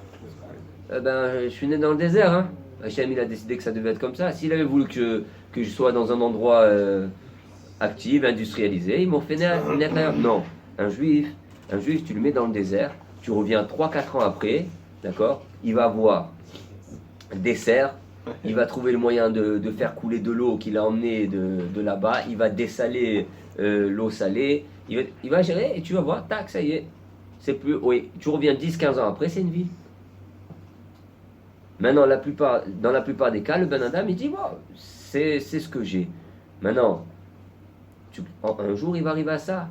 Je suis né dans le désert. Hein. Hachem, il a décidé que ça devait être comme ça. S'il avait voulu que je sois dans un endroit actif, industrialisé, ils m'ont fait naître. Non, un juif, tu le mets dans le désert, tu reviens 3-4 ans après, d'accord? Il va avoir des serres, il va trouver le moyen de faire couler de l'eau qu'il a emmenée de là-bas, il va dessaler l'eau salée, il va gérer et tu vas voir, tac, ça y est. C'est plus, oui, tu reviens 10-15 ans après, c'est une vie. Maintenant, dans la plupart des cas, le Ben Adam, il dit, bon, c'est ce que j'ai. Maintenant, un jour, il va arriver à ça.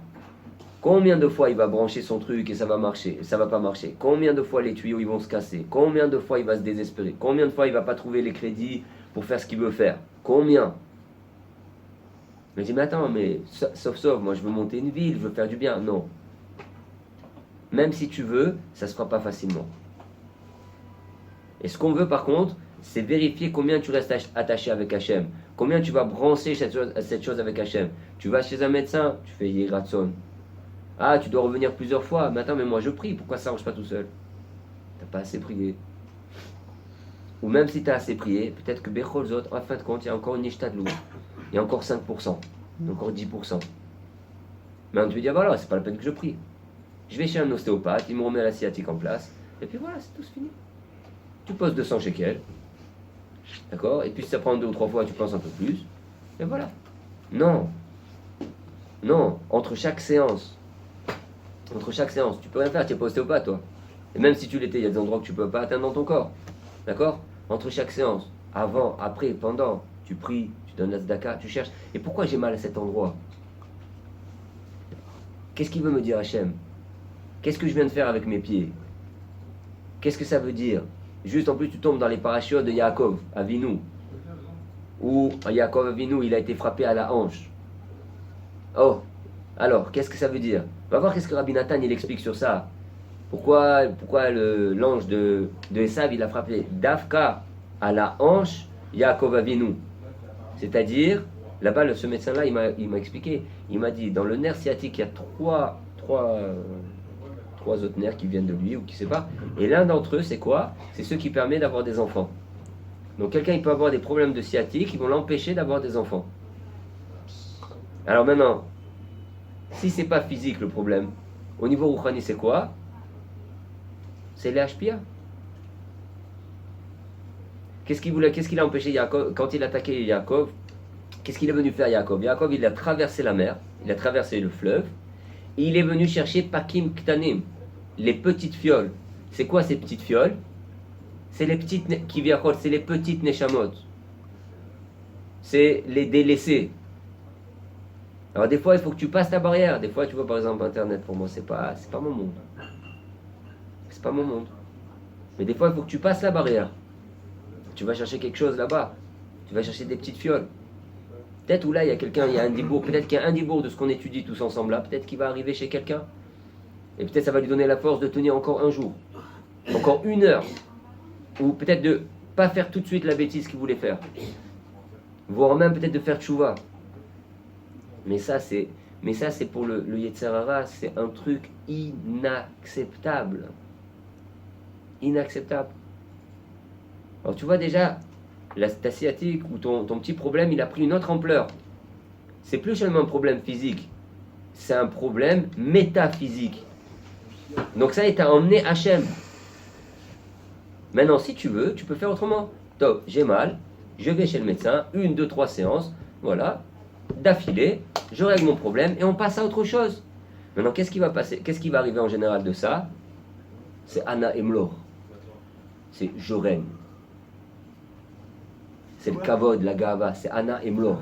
Combien de fois il va brancher son truc et ça va marcher, ça va pas marcher? Combien de fois les tuyaux ils vont se casser? Combien de fois il va se désespérer? Combien de fois il va pas trouver les crédits pour faire ce qu'il veut faire? Combien? Mais je dis, mais attends, mais sauf, moi je veux monter une ville, je veux faire du bien. Non. Même si tu veux, ça se fera pas facilement. Et ce qu'on veut par contre, c'est vérifier combien tu restes attaché avec Hachem. Combien tu vas brancher cette chose avec Hachem. Tu vas chez un médecin, tu fais Yiratson. Ah, tu dois revenir plusieurs fois. Mais attends, mais moi je prie, pourquoi ça ne marche pas tout seul? T'as pas assez prié. Ou même si tu as assez prié, peut-être que Bechol Zot, en fin de compte, il y a encore une Nishtadlou. Il y a encore 5%, encore 10%. Mais on te dit, voilà, c'est pas la peine que je prie. Je vais chez un ostéopathe, il me remet la sciatique en place, et puis voilà, c'est tout fini. Tu poses 200 shekels, d'accord? Et puis si ça prend 2 ou 3 fois, tu penses un peu plus, et voilà. Non, non, entre chaque séance, tu peux rien faire, tu n'es pas ostéopathe, toi. Et même si tu l'étais, il y a des endroits que tu ne peux pas atteindre dans ton corps, d'accord? Entre chaque séance, avant, après, pendant, tu pries, tu donnes la tzedaka, tu cherches. Et pourquoi j'ai mal à cet endroit? Qu'est-ce qu'il veut me dire, Hachem? Qu'est-ce que je viens de faire avec mes pieds? Qu'est-ce que ça veut dire? Juste en plus, tu tombes dans les parachutes de Yaakov, Avinu. Où Yaakov Avinu, il a été frappé à la hanche. Oh, alors, qu'est-ce que ça veut dire? On va voir qu'est-ce que Rabbi Nathan, il explique sur ça. Pourquoi l'ange de Esav, il a frappé Dafka à la hanche Yaakov Avinu? C'est-à-dire, là-bas, ce médecin-là, il m'a expliqué. Il m'a dit, dans le nerf sciatique, il y a trois autres nerfs qui viennent de lui ou qui ne sait pas. Et l'un d'entre eux, c'est quoi? C'est ceux qui permettent d'avoir des enfants. Donc quelqu'un, il peut avoir des problèmes de sciatique qui vont l'empêcher d'avoir des enfants. Alors maintenant, si c'est pas physique le problème, au niveau rouhani, c'est quoi? C'est les HPA. Qu'est-ce qu'il a empêché Yaakov quand il attaquait Yaakov? Qu'est-ce qu'il est venu faire Yaakov? Yaakov, il a traversé la mer, il a traversé le fleuve, et il est venu chercher Pakim Ktanim, les petites fioles. C'est quoi ces petites fioles? C'est les petites c'est les petites Neshamot. C'est les délaissés. Alors des fois, il faut que tu passes ta barrière. Des fois, tu vois, par exemple, Internet, pour moi, c'est pas mon monde. C'est pas mon monde. Mais des fois, il faut que tu passes la barrière. Tu vas chercher quelque chose là-bas. Tu vas chercher des petites fioles. Peut-être où là, il y a quelqu'un, il y a un dibourg. Peut-être qu'il y a un dibourg de ce qu'on étudie tous ensemble là. Peut-être qu'il va arriver chez quelqu'un. Et peut-être ça va lui donner la force de tenir encore un jour. Encore 1 heure. Ou peut-être de pas faire tout de suite la bêtise qu'il voulait faire. Voire même peut-être de faire tchouva. Mais ça, c'est pour le Yetzer Hara, c'est un truc inacceptable. Inacceptable. Alors tu vois déjà, ta sciatique ou ton petit problème, il a pris une autre ampleur. C'est plus seulement un problème physique, c'est un problème métaphysique. Donc ça, il t'a emmené Hachem. Maintenant, si tu veux, tu peux faire autrement. Top, j'ai mal, je vais chez le médecin, 1, 2, 3 séances, voilà, d'affilée, je règle mon problème et on passe à autre chose. Maintenant, qu'est-ce qui va passer? Qu'est-ce qui va arriver en général de ça? C'est Anna Emlor. C'est je règne. C'est le kavod, la gava, c'est Anna Emlor.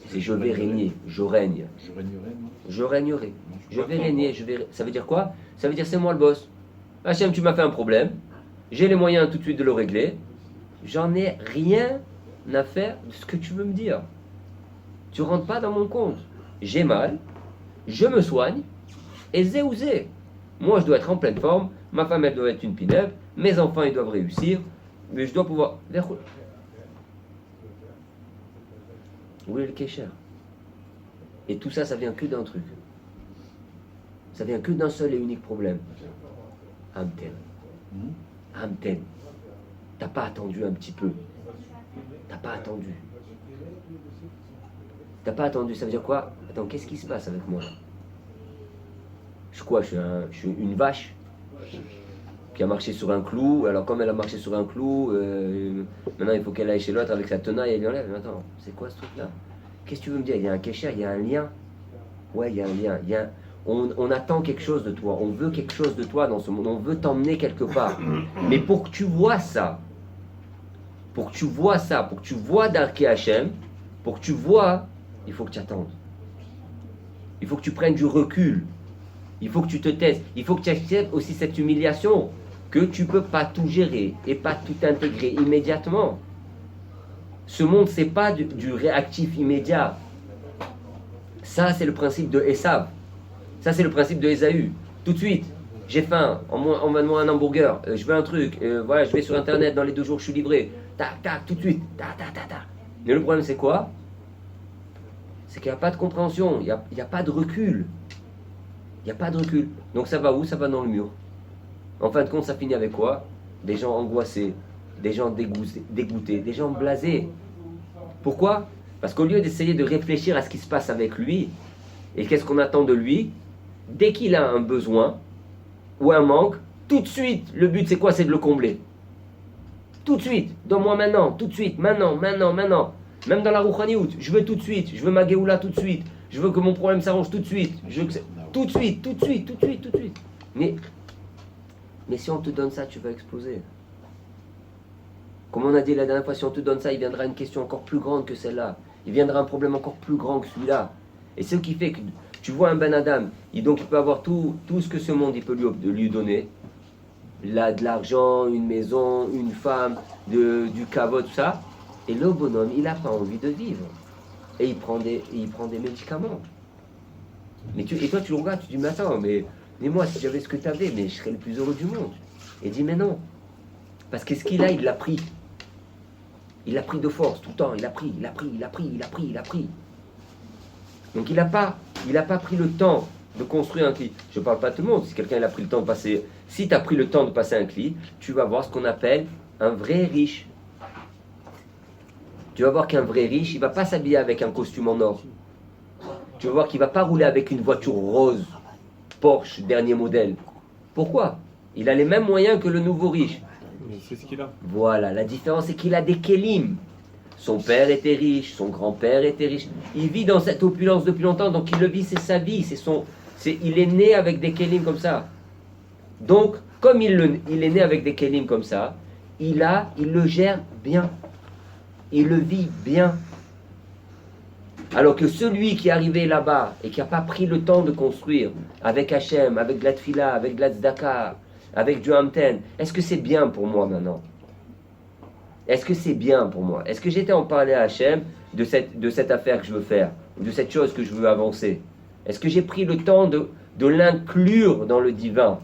C'est je vais régner, je règne. Je régnerai, moi. Je régnerai. Je vais régner, Ça veut dire quoi? Ça veut dire c'est moi le boss. Hachem, tu m'as fait un problème. J'ai les moyens tout de suite de le régler. J'en ai rien à faire de ce que tu veux me dire. Tu rentres pas dans mon compte. J'ai mal, je me soigne, et zé ou zé. Moi, je dois être en pleine forme, ma femme, elle doit être une pinève, mes enfants, ils doivent réussir, mais je dois pouvoir... Où est le kécher? Et tout ça, ça vient que d'un truc. Ça vient que d'un seul et unique problème. Amten. Amten. T'as pas attendu un petit peu. T'as pas attendu. T'as pas attendu, ça veut dire quoi? Attends, qu'est-ce qui se passe avec moi? Je suis une vache qui a marché sur un clou. Alors comme elle a marché sur un clou, maintenant il faut qu'elle aille chez l'autre avec sa tenaille et elle lui enlève. Mais attends, c'est quoi ce truc-là? Qu'est-ce que tu veux me dire? Il y a un kécher, il y a un lien. Ouais, il y a un lien. On attend quelque chose de toi. On veut quelque chose de toi dans ce monde. On veut t'emmener quelque part. Mais pour que tu vois ça, pour que tu vois Darkei Hashem, pour que tu vois, il faut que tu attendes. Il faut que tu prennes du recul. Il faut que tu te taises. Il faut que tu acceptes aussi cette humiliation que tu ne peux pas tout gérer et pas tout intégrer immédiatement. Ce monde, ce n'est pas du réactif immédiat. Ça, c'est le principe de Esav. Ça, c'est le principe de Ésaü. Tout de suite, j'ai faim, envoie-moi un hamburger, je veux un truc, voilà, je vais sur internet, dans les 2 jours je suis livré, tac, tac, tout de suite, tac, tac, tac, tac. Mais le problème c'est quoi? C'est qu'il n'y a pas de compréhension, il n'y a pas de recul. Il n'y a pas de recul. Donc ça va où? Ça va dans le mur. En fin de compte, ça finit avec quoi? Des gens angoissés, des gens dégoûtés, des gens blasés. Pourquoi? Parce qu'au lieu d'essayer de réfléchir à ce qui se passe avec lui, et qu'est-ce qu'on attend de lui, dès qu'il a un besoin ou un manque, tout de suite, le but c'est quoi? C'est de le combler. Tout de suite, donne-moi maintenant, tout de suite, maintenant. Même dans la Rouhaniout, je veux tout de suite, je veux ma Géoula tout de suite, je veux que mon problème s'arrange tout de suite, je veux que tout de suite. Mais si on te donne ça, tu vas exploser. Comme on a dit la dernière fois, si on te donne ça, il viendra une question encore plus grande que celle-là. Il viendra un problème encore plus grand que celui-là. Et ce qui fait que tu vois un Ben Adam, donc il peut avoir tout ce que ce monde il peut lui donner. Là, de l'argent, une maison, une femme, du caveau, tout ça. Et le bonhomme, il n'a pas envie de vivre. Et il prend des médicaments. Et toi, tu le regardes, tu dis, mais attends, mais moi, si j'avais ce que tu avais, mais je serais le plus heureux du monde. Et il dit, mais non. Parce que ce qu'il a, il l'a pris. Il l'a pris de force, tout le temps. Il a pris. Donc il n'a pas pris le temps de construire un cli. Je ne parle pas à tout le monde. Si quelqu'un a pris le temps de passer... Si tu as pris le temps de passer un cli, tu vas voir ce qu'on appelle un vrai riche. Tu vas voir qu'un vrai riche, il ne va pas s'habiller avec un costume en or. Tu vas voir qu'il ne va pas rouler avec une voiture rose, Porsche, dernier modèle. Pourquoi? Il a les mêmes moyens que le nouveau riche. Mais c'est ce qu'il a. Voilà, la différence c'est qu'il a des kélim. Son père était riche, son grand-père était riche. Il vit dans cette opulence depuis longtemps, donc il le vit, c'est sa vie. Il est né avec des kélim comme ça. Donc, comme il est né avec des kélim comme ça, il le gère bien. Il le vit bien. Alors que celui qui est arrivé là-bas et qui n'a pas pris le temps de construire avec Hachem, avec de la Tfila, avec de la Tzedaka, avec du Hamten, est-ce que c'est bien pour moi maintenant? Est-ce que c'est bien pour moi? Est-ce que j'étais en parler à Hachem de cette affaire que je veux faire, de cette chose que je veux avancer? Est-ce que j'ai pris le temps de l'inclure dans le divin,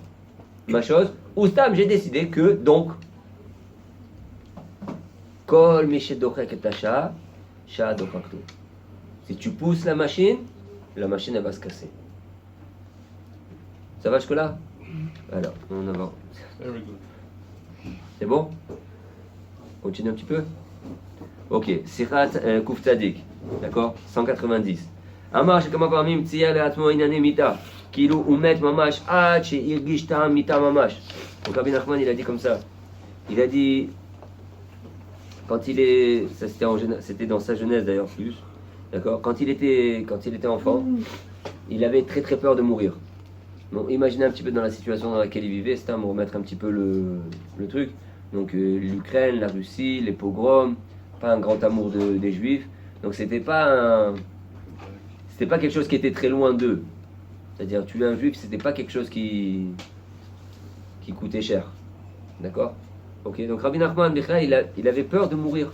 ma chose? Ou stam, j'ai décidé que, donc, Kol Mishedochek et Tasha, Sha Dokakto. Si tu pousses la machine elle va se casser. Ça va jusque-là? Alors, on avance. Very good. C'est bon? Continue un petit peu? Ok, Sirat Kuf Tzadik, d'accord? 190. Amar shekama pamim tsiya le'atmo inane mita, kilu umet mamash ad she'irgish ta'am mita mamash. Donc Rabbi Nachman, il a dit comme ça. Il a dit, quand il est, ça c'était dans sa jeunesse d'ailleurs plus, d'accord? Quand il était enfant, il avait très très peur de mourir. Donc imaginez un petit peu dans la situation dans laquelle il vivait, c'était à me remettre un petit peu le truc. Donc l'Ukraine, la Russie, les pogroms, pas un grand amour des Juifs. Donc c'était pas quelque chose qui était très loin d'eux. C'est-à-dire tuer un Juif, c'était pas quelque chose qui coûtait cher. D'accord? Ok, donc Rabbi Nachman, il avait peur de mourir.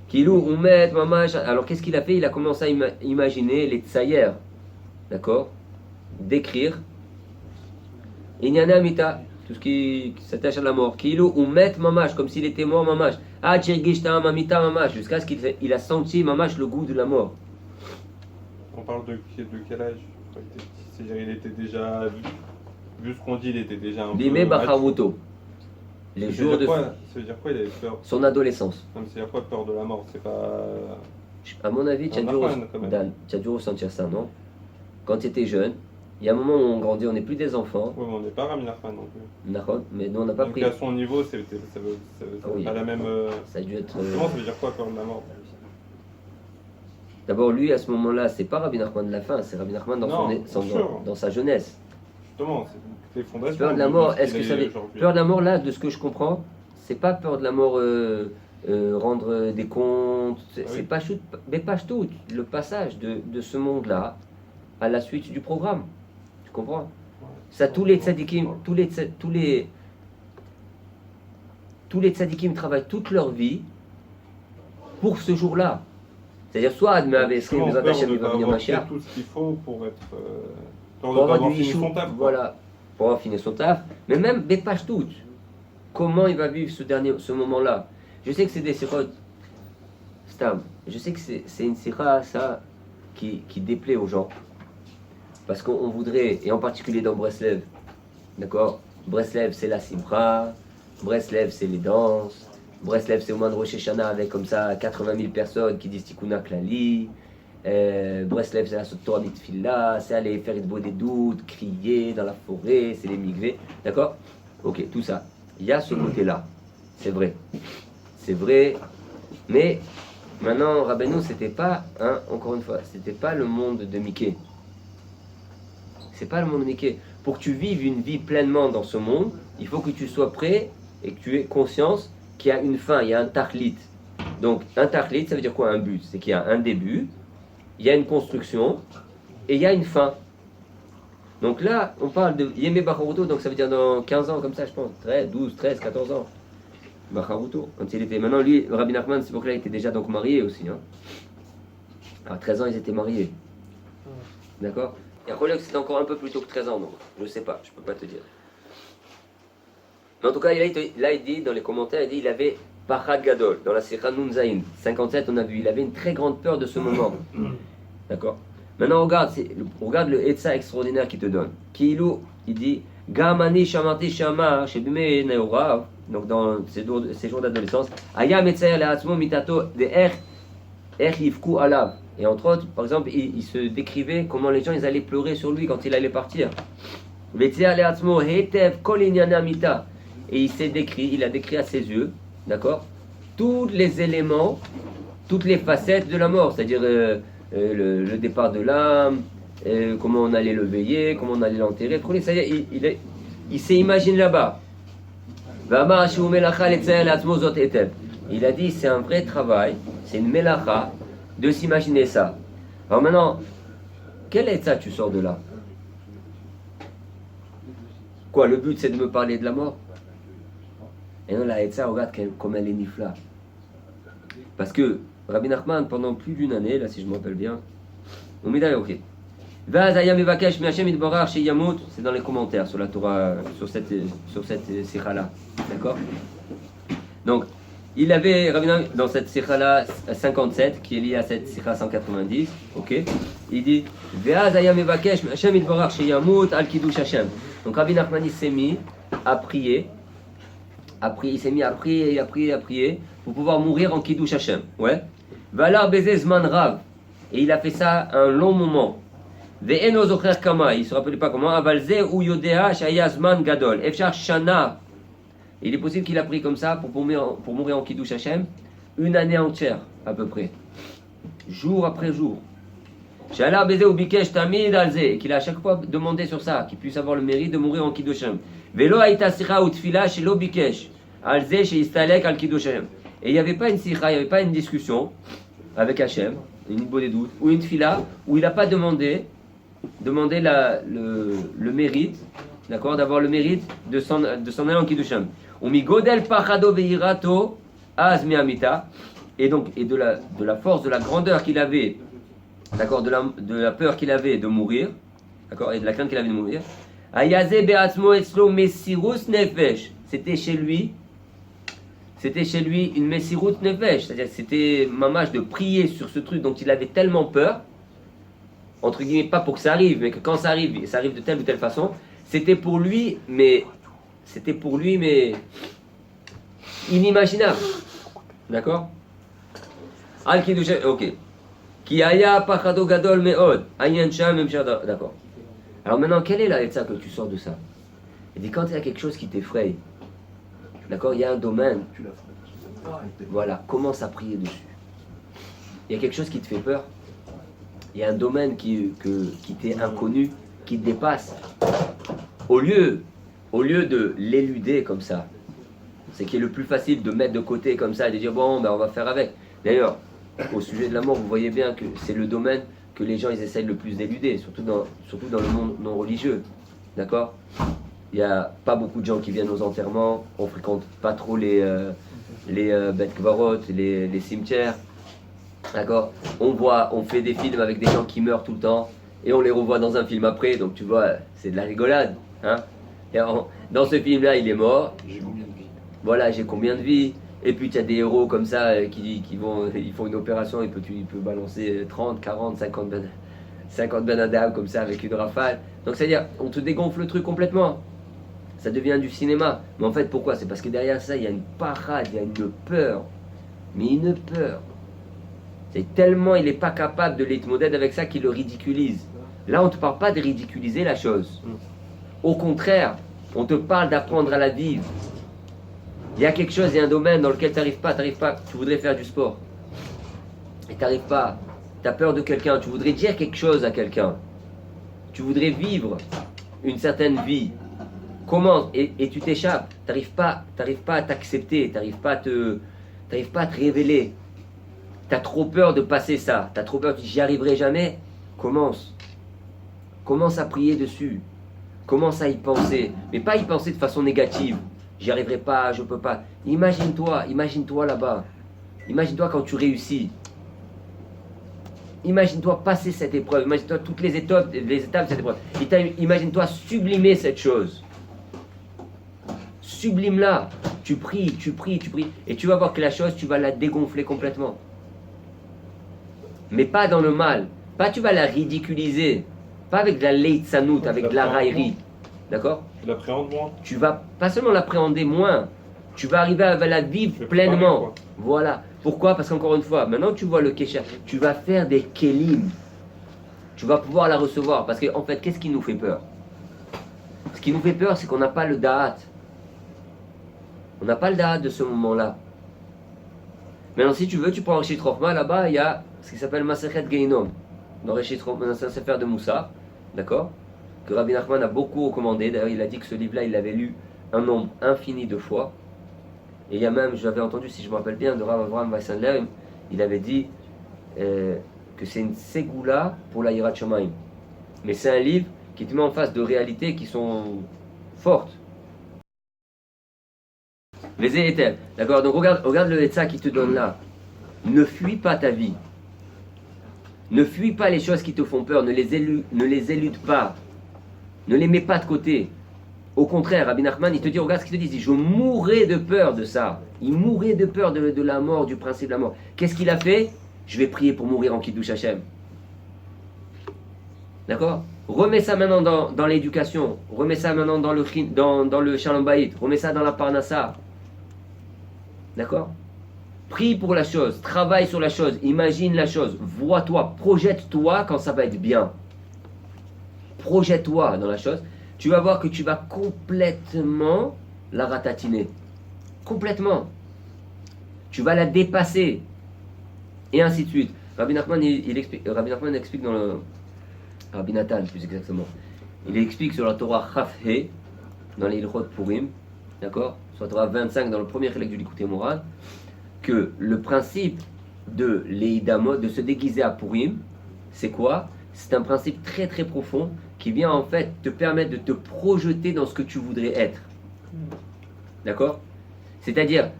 Kilou, Oumet, Mamash. Alors qu'est-ce qu'il a fait? Il a commencé à imaginer les tsayer, d'accord? D'écrire Inyana Mita, tout ce qui s'attache à la mort. Kilou, Oumet, Mamash, comme s'il était mort, Mamash. Achirgishta, Mamita, Mamash, jusqu'à ce qu'il a senti, Mamash, le goût de la mort. On parle de quel âge? C'est-à-dire il était déjà, vu ce qu'on dit, il était déjà un Bimé peu... Bacharuto. Les jours de Ça veut dire quoi il avait peur? son adolescence. Non, mais c'est-à-dire quoi peur de la mort? C'est pas... À mon avis, tu as dû ressentir ça, non? Quand tu étais jeune, il y a un moment où on grandit, on n'est plus des enfants. Oui, mais on n'est pas Rabbi Nachman non plus. D'accord, mais nous on n'a pas Donc pris. à son niveau, ça veut Oui. pas la même... Ça a dû être. Comment ça veut dire quoi peur de la mort? D'abord, lui à ce moment-là, c'est pas Rabbi Nachman de la fin, c'est Rabbi Nachman dans sa jeunesse. Justement, c'est les fondations. Peur de la mort, ce est-ce que qu'il ça est veut. aujourd'hui. Peur de la mort, là, de ce que je comprends, c'est pas peur de la mort, rendre des comptes, c'est pas chut, mais pas tout, le passage de ce monde-là à la suite du programme. Tu comprends? Ça, tous les tzadikim, tous les tzadikim travaillent toute leur vie pour ce jour-là. C'est-à-dire, soit Adme Avesrim, Justement, les peur Adachem, de il va pas venir avoir Mashiach, fait tout ce qu'il faut pour être... peur pour de pas avoir avoir du fini Yishou, son taf, quoi. voilà. pour avoir fini son taf, mais même Bepach toutes. Comment il va vivre ce moment-là? Je sais que c'est des sirotes, Stam. Je sais que c'est une sira, ça, qui déplaît aux gens. Parce qu'on voudrait, et en particulier dans Breslev, d'accord? Breslev, c'est la simra, Breslev, c'est les danses, Breslev, c'est au moins de Rosh Hashanah avec comme ça 80 000 personnes qui disent Tikkun Klali. Breslev, c'est la Torah Mitfila, c'est aller faire une des doutes, crier dans la forêt, c'est les migrés, d'accord? Ok, tout ça. Il y a ce côté-là, c'est vrai. C'est vrai, mais maintenant, Rabbeinu, c'était pas, encore une fois, c'était pas le monde de Mickey. C'est pas le monde de Mickey. Pour que tu vives une vie pleinement dans ce monde, il faut que tu sois prêt et que tu aies conscience qu'il y a une fin, il y a un tachlit. Donc, un tachlit, ça veut dire quoi un but? C'est qu'il y a un début, il y a une construction et il y a une fin. Donc là, on parle de Yemé Bacharuto, donc ça veut dire dans 15 ans, comme ça, je pense, 12, 13, 14 ans. Bacharuto, quand il était. Maintenant, lui, Rabbi Nachman, c'est pour que là, il était déjà donc marié aussi. À 13 ans, ils étaient mariés. D'accord? Il y a que c'était encore un peu plus tôt que 13 ans, donc je sais pas, je peux pas te dire. Mais en tout cas, là, il dit, dans les commentaires, il dit il avait Pachad Gadol, dans la Sikha Nun Zayin, 57, on a vu, il avait une très grande peur de ce moment. D'accord? Maintenant, regarde le Etza extraordinaire qu'il te donne. Kiilou, il dit Gamani Shamarti Shama, Shebime Neorav, donc dans ces jours d'adolescence, Ayam Etzayer Leatzmo Mitato de Yifku Alav. Et entre autres, par exemple, il se décrivait comment les gens ils allaient pleurer sur lui quand il allait partir. Vetzer Leatzmo Hetev Kol Inyana Mita. Et il a décrit à ses yeux, d'accord, tous les éléments, toutes les facettes de la mort, c'est-à-dire le départ de l'âme, comment on allait le veiller, comment on allait l'enterrer. C'est-à-dire, il s'est imaginé là-bas. Il a dit, c'est un vrai travail, c'est une melacha de s'imaginer ça. Alors maintenant, quel est ça tu sors de là? Quoi, le but c'est de me parler de la mort? Et non, la Etza, regarde comme elle est nifla. Parce que Rabbi Nachman, pendant plus d'une année, là si je me rappelle bien, on m'est dit, ok. C'est dans les commentaires sur la Torah, sur cette sikha-là. D'accord? Donc, il avait, Rabbi Nachman, dans cette sikha-là 57, qui est liée à cette sikha 190, ok? Il dit, donc Rabbi Nachman il s'est mis à prier. Il s'est mis à prier pour pouvoir mourir en Kiddush Hashem. Ouais. Valar baiser zman rav. Et il a fait ça un long moment. Ve'eno zocher kama. Il ne se rappelait pas comment. Avalze ou yodea shaya zman gadol. Efshar shana. Il est possible qu'il a prié comme ça pour mourir en Kiddush Hashem une année entière à peu près. Jour après jour. Shalar baiser ou bikesh tamid alze. Qu'il a à chaque fois demandé sur ça, qu'il puisse avoir le mérite de mourir en Kiddush Hashem. Velo haïta sikha ou tfila chez l'obikesh, alze chez istalek al kiddush Hashem. Et il n'y avait pas une sikha, il n'y avait pas une discussion avec Hashem, une bonne doute, ou une tfila, où il n'a pas demandé le mérite, d'accord, d'avoir le mérite de s'en aller en kiddush Hashem. Umi godel pachado veirato az miamita, et donc de la force, de la grandeur qu'il avait, d'accord, de la peur qu'il avait de mourir, d'accord, et de la crainte qu'il avait de mourir. C'était chez lui une Messirut Nefesh, c'est-à-dire que c'était mamash de prier sur ce truc dont il avait tellement peur, entre guillemets, pas pour que ça arrive, mais que quand ça arrive de telle ou telle façon, c'était pour lui, mais inimaginable. D'accord? Al-Kiddush, ok. Ki aya pachado gadol meod, ayan sham d'accord. Alors maintenant, quelle est la Etza que tu sors de ça? Il dit quand il y a quelque chose qui t'effraie, d'accord, il y a un domaine, voilà, commence à prier dessus. Il y a quelque chose qui te fait peur, il y a un domaine qui t'est inconnu, qui te dépasse. Au lieu de l'éluder comme ça, c'est qui est le plus facile de mettre de côté comme ça et de dire bon, ben on va faire avec. D'ailleurs, au sujet de la mort, vous voyez bien que c'est le domaine que les gens ils essayent le plus d'éluder, surtout dans le monde non religieux, d'accord? Il n'y a pas beaucoup de gens qui viennent aux enterrements, on fréquente pas trop les bêtes kvarot, les cimetières, d'accord? On fait des films avec des gens qui meurent tout le temps, et on les revoit dans un film après, donc tu vois, c'est de la rigolade, hein? Dans ce film-là, il est mort. J'ai combien de vies? Voilà, j'ai combien de vies? Et puis tu as des héros comme ça qui vont, ils font une opération, il peut balancer 30, 40, 50 banadames comme ça avec une rafale. Donc c'est-à-dire, on te dégonfle le truc complètement. Ça devient du cinéma. Mais en fait, pourquoi? C'est parce que derrière ça, il y a une parade, il y a une peur. Mais une peur. C'est tellement il n'est pas capable de l'être avec ça qu'il le ridiculise. Là, on ne te parle pas de ridiculiser la chose. Au contraire, on te parle d'apprendre à la vivre. Il y a quelque chose, il y a un domaine dans lequel tu n'arrives pas, tu voudrais faire du sport. Et tu n'arrives pas, tu as peur de quelqu'un, tu voudrais dire quelque chose à quelqu'un. Tu voudrais vivre une certaine vie. Comment? Et tu t'échappes, tu n'arrives pas à t'accepter, tu n'arrives pas à te révéler. Tu as trop peur de passer ça, tu as trop peur, tu dis j'y arriverai jamais. Commence à prier dessus. Commence à y penser, mais pas y penser de façon négative. J'y arriverai pas, je peux pas. Imagine-toi là-bas. Imagine-toi quand tu réussis. Imagine-toi passer cette épreuve. Imagine-toi toutes les étapes de cette épreuve. Imagine-toi sublimer cette chose. Sublime-la. Tu pries. Et tu vas voir que la chose, tu vas la dégonfler complètement. Mais pas dans le mal. Pas tu vas la ridiculiser. Pas avec de la leitsanout, avec de la raillerie. D'accord? Tu l'appréhendes moins. Tu vas pas seulement l'appréhender moins, tu vas arriver à la vivre pleinement. Voilà. Pourquoi? Parce qu'encore une fois, maintenant que tu vois le kesher, tu vas faire des kelim. Tu vas pouvoir la recevoir. Parce qu'en fait, qu'est-ce qui nous fait peur? Ce qui nous fait peur, c'est qu'on n'a pas le da'at. On n'a pas le da'at de ce moment-là. Maintenant, si tu veux, tu prends Reshit Rochma, là-bas, il y a ce qui s'appelle Masechet Geinom. Dans Reshit Rochma, c'est un sefer de Moussa. D'accord? Que Rabbi Nachman a beaucoup recommandé. D'ailleurs, il a dit que ce livre-là, il l'avait lu un nombre infini de fois. Et il y a même, j'avais entendu, si je me rappelle bien, de Rav Avraham Weissenler, il avait dit que c'est une ségoula pour la Yirat Shomayim. Mais c'est un livre qui te met en face de réalités qui sont fortes. Les étels. D'accord? Donc regarde le Etza qui te donne là. Ne fuis pas ta vie. Ne fuis pas les choses qui te font peur. Ne les élude pas. Ne les mets pas de côté. Au contraire, Rabbi Nachman, il te dit, regarde ce qu'il te dit, il dit, je mourrais de peur de ça. Il mourait de peur de la mort, du principe de la mort. Qu'est-ce qu'il a fait? Je vais prier pour mourir en Kiddush Hashem. D'accord? Remets ça maintenant dans l'éducation. Remets ça maintenant dans le Shalom Bayit. Remets ça dans la Parnassa. D'accord? Prie pour la chose. Travaille sur la chose. Imagine la chose. Vois-toi. Projette-toi quand ça va être bien. Projette-toi dans la chose. Tu vas voir que tu vas complètement la ratatiner. Complètement. Tu vas la dépasser. Et ainsi de suite. Rabbi Nachman, Rabbi Nachman explique dans le... Rabbi Nathan, plus exactement. Il explique sur la Torah Chaf-He, dans les Ilchot Purim, d'accord? Sur la Torah 25, dans le premier chélek du Likutei Moharan, que le principe de l'Eidamot, de se déguiser à Purim, c'est quoi? C'est un principe très très profond qui vient en fait te permettre de te projeter dans ce que tu voudrais être. D'accord? C'est-à-dire,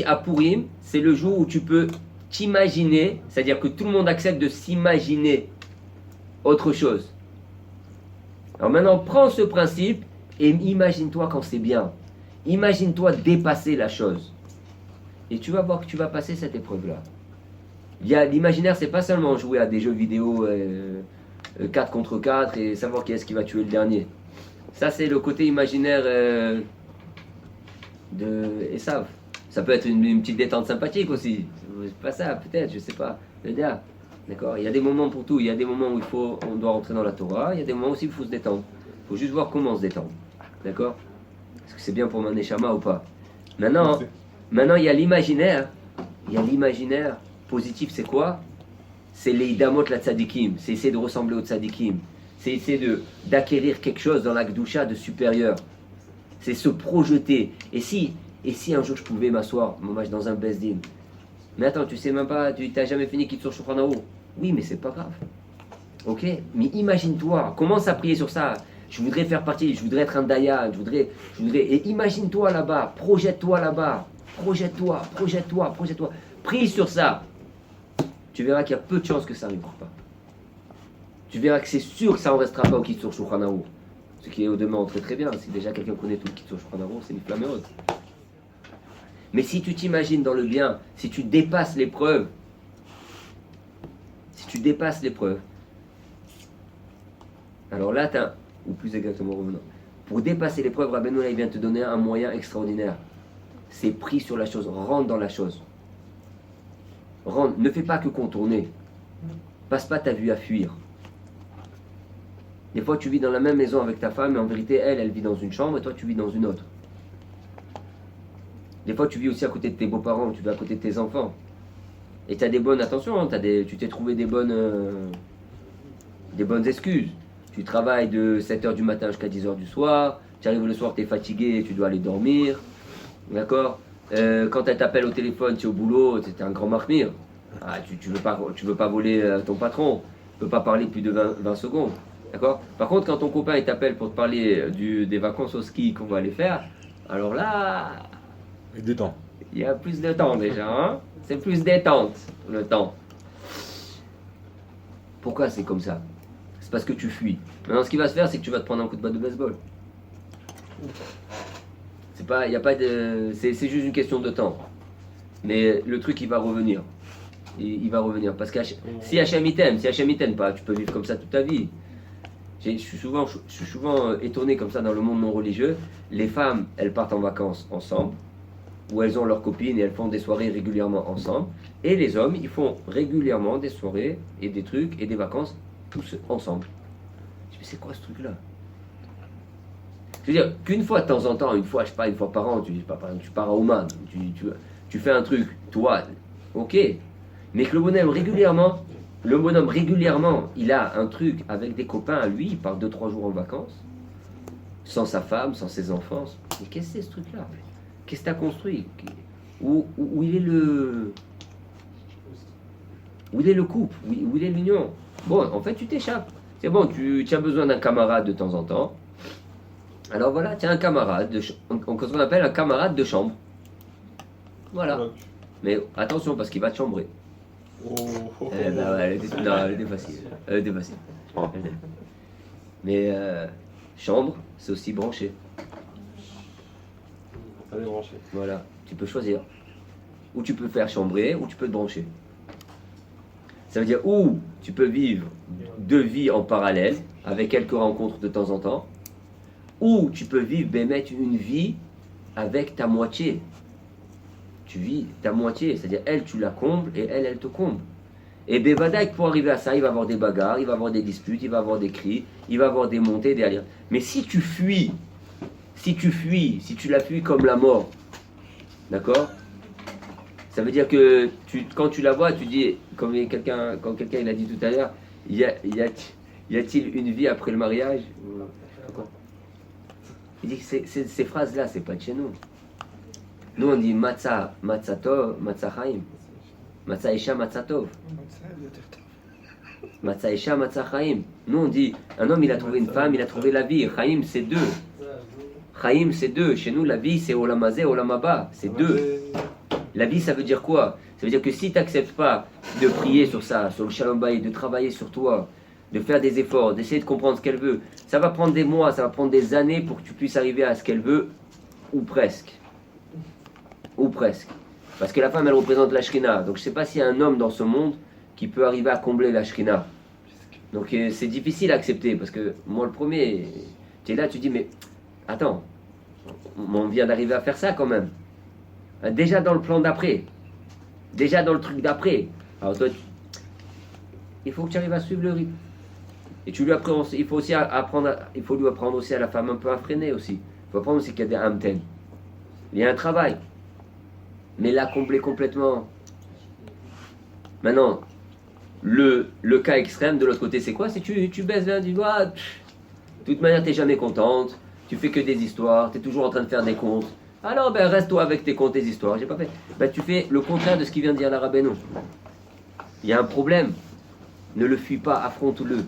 à Purim, c'est le jour où tu peux t'imaginer, c'est-à-dire que tout le monde accepte de s'imaginer autre chose. Alors maintenant, prends ce principe et imagine-toi quand c'est bien. Imagine-toi dépasser la chose. Et tu vas voir que tu vas passer cette épreuve-là. L'imaginaire, c'est pas seulement jouer à des jeux vidéo 4 contre 4 et savoir qui est-ce qui va tuer le dernier. Ça, c'est le côté imaginaire de Esav. Ça peut être une petite détente sympathique aussi. C'est pas ça, peut-être, je sais pas. D'accord? Il y a des moments pour tout. Il y a des moments où on doit rentrer dans la Torah. Il y a des moments aussi où il faut se détendre. Il faut juste voir comment se détendre. D'accord? Est-ce que c'est bien pour mon neshama ou pas? Maintenant, il y a l'imaginaire. Il y a l'imaginaire positif, c'est quoi? C'est les idamot la tzadikim. C'est essayer de ressembler aux tzadikim. C'est essayer d'acquérir quelque chose dans la Gdusha de supérieur. C'est se projeter. Et si un jour je pouvais m'asseoir, dans un Bezdin. Mais attends, tu sais même pas, tu n'as jamais fini Kitzur Shulchan Aruch. Oui, mais c'est pas grave. Ok? Mais imagine-toi, commence à prier sur ça. Je voudrais faire partie, je voudrais être un dayan, et imagine-toi là-bas, projette-toi là-bas, projette-toi. Prie sur ça. Tu verras qu'il y a peu de chances que ça n'arrivera pas. Tu verras que c'est sûr que ça en restera pas au Kitzur Shulchan Aruch. Ce qui est au demeurant très très bien. Si déjà quelqu'un connaît tout le Kitsour Shulchan Aruch, c'est une flamme heureuse. Mais si tu t'imagines dans le bien, si tu dépasses l'épreuve, alors là, ou plus exactement, revenons. Pour dépasser l'épreuve, Rabbeinu il vient te donner un moyen extraordinaire. C'est pris sur la chose, rentre dans la chose. Rentre, ne fais pas que contourner. Passe pas ta vie à fuir. Des fois, tu vis dans la même maison avec ta femme, mais en vérité, elle vit dans une chambre et toi, tu vis dans une autre. Des fois, tu vis aussi à côté de tes beaux-parents, tu vis à côté de tes enfants. Et tu as des bonnes, attention, hein, tu t'es trouvé des bonnes excuses. Tu travailles de 7h du matin jusqu'à 10h du soir, tu arrives le soir, tu es fatigué, tu dois aller dormir. D'accord. Quand elle t'appelle au téléphone, tu es au boulot, tu es un grand marmire. Ah, tu veux pas voler ton patron, tu peux pas parler plus de 20 secondes. D'accord. Par contre, quand ton copain il t'appelle pour te parler des vacances au ski qu'on va aller faire, alors là, Et détend. il y a plus de temps déjà. Hein, c'est plus détente, le temps. Pourquoi c'est comme ça? C'est parce que tu fuis. Maintenant, ce qui va se faire, c'est que tu vas te prendre un coup de batte de baseball. Il y a pas de, c'est juste une question de temps. Mais le truc, il va revenir. Il va revenir. Parce que si Hachem il t'aime pas, tu peux vivre comme ça toute ta vie. Je suis souvent étonné comme ça dans le monde non religieux. Les femmes, elles partent en vacances ensemble, ou elles ont leurs copines et elles font des soirées régulièrement ensemble. Et les hommes, ils font régulièrement des soirées et des trucs et des vacances tous ensemble. Je me dis, c'est quoi ce truc-là? Je veux dire, qu'une fois de temps en temps, une fois par an, tu pars à Oman, tu fais un truc, toi, ok. Mais que le bonhomme régulièrement, il a un truc avec des copains à lui, il part 2-3 jours en vacances, sans sa femme, sans ses enfants. Mais qu'est-ce que c'est ce truc-là? Qu'est-ce que tu as construit? Où il est le couple? Où il est l'union? Bon, en fait, tu t'échappes. C'est bon, tu as besoin d'un camarade de temps en temps. Alors voilà, tu as un camarade, ce qu'on appelle un camarade de chambre. Voilà. Mais attention, parce qu'il va te chambrer. Eh ben ouais, elle était facile. Mais chambre, c'est aussi branché. Allez, brancher. Voilà, tu peux choisir. Ou tu peux faire chambrer, ou tu peux te brancher. Ça veut dire ou tu peux vivre 2 vies en parallèle, avec quelques rencontres de temps en temps, ou tu peux vivre, mettre une vie avec ta moitié. Tu vis ta moitié, c'est-à-dire elle, tu la combles et elle te comble. Et Bevadaï, pour arriver à ça, il va avoir des bagarres, il va avoir des disputes, il va avoir des cris, il va avoir des montées, des allers. Mais si tu la fuis comme la mort, d'accord? Ça veut dire que quand tu la vois, tu dis, quand quelqu'un il a dit tout à l'heure, y a-t-il une vie après le mariage? Il dit que ces phrases-là, c'est pas de chez nous. Nous, on dit matzah tov, matzah chaim. Matzah isha, matzah tov. Matzah isha, matzah chaim. Nous, on dit, un homme, il a trouvé une femme, il a trouvé la vie. Chaim, c'est 2. Chaim, c'est 2. Chez nous, la vie, c'est olam hazeh, olam haba. C'est 2. La vie, ça veut dire quoi? Ça veut dire que si tu n'acceptes pas de prier sur ça, sur le shalom bayit, de travailler sur toi, de faire des efforts, d'essayer de comprendre ce qu'elle veut, ça va prendre des mois, ça va prendre des années pour que tu puisses arriver à ce qu'elle veut, ou presque. Ou presque. Parce que la femme, elle représente la shrina. Donc je ne sais pas s'il y a un homme dans ce monde qui peut arriver à combler la shrina. Donc c'est difficile à accepter, parce que moi le premier, tu es là, tu dis, mais attends, on vient d'arriver à faire ça quand même. Déjà dans le plan d'après. Déjà dans le truc d'après. Alors toi, il faut que tu arrives à suivre le rythme. Et tu lui apprends, il faut lui apprendre aussi à la femme un peu à freiner aussi. Il faut apprendre aussi qu'il y a des hamten. Il y a un travail. Mais la combler complètement. Maintenant, le cas extrême de l'autre côté, c'est quoi? C'est tu baises lundi, de toute manière, tu n'es jamais contente, tu fais que des histoires, tu es toujours en train de faire des comptes. Alors, reste-toi avec tes comptes, tes histoires. J'ai pas fait. Tu fais le contraire de ce qu'il vient de dire la Rabbeinu. Il y a un problème. Ne le fuis pas, affronte-le.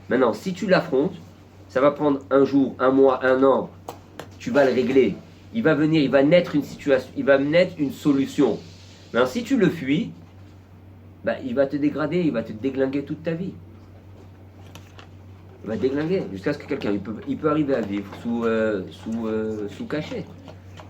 Maintenant, si tu l'affrontes, ça va prendre un jour, un mois, un an. Tu vas le régler. Il va venir, il va naître une situation, il va naître une solution. Maintenant, si tu le fuis, il va te dégrader, il va te déglinguer toute ta vie. va déglinguer jusqu'à ce que quelqu'un il peut arriver à vivre sous cachet.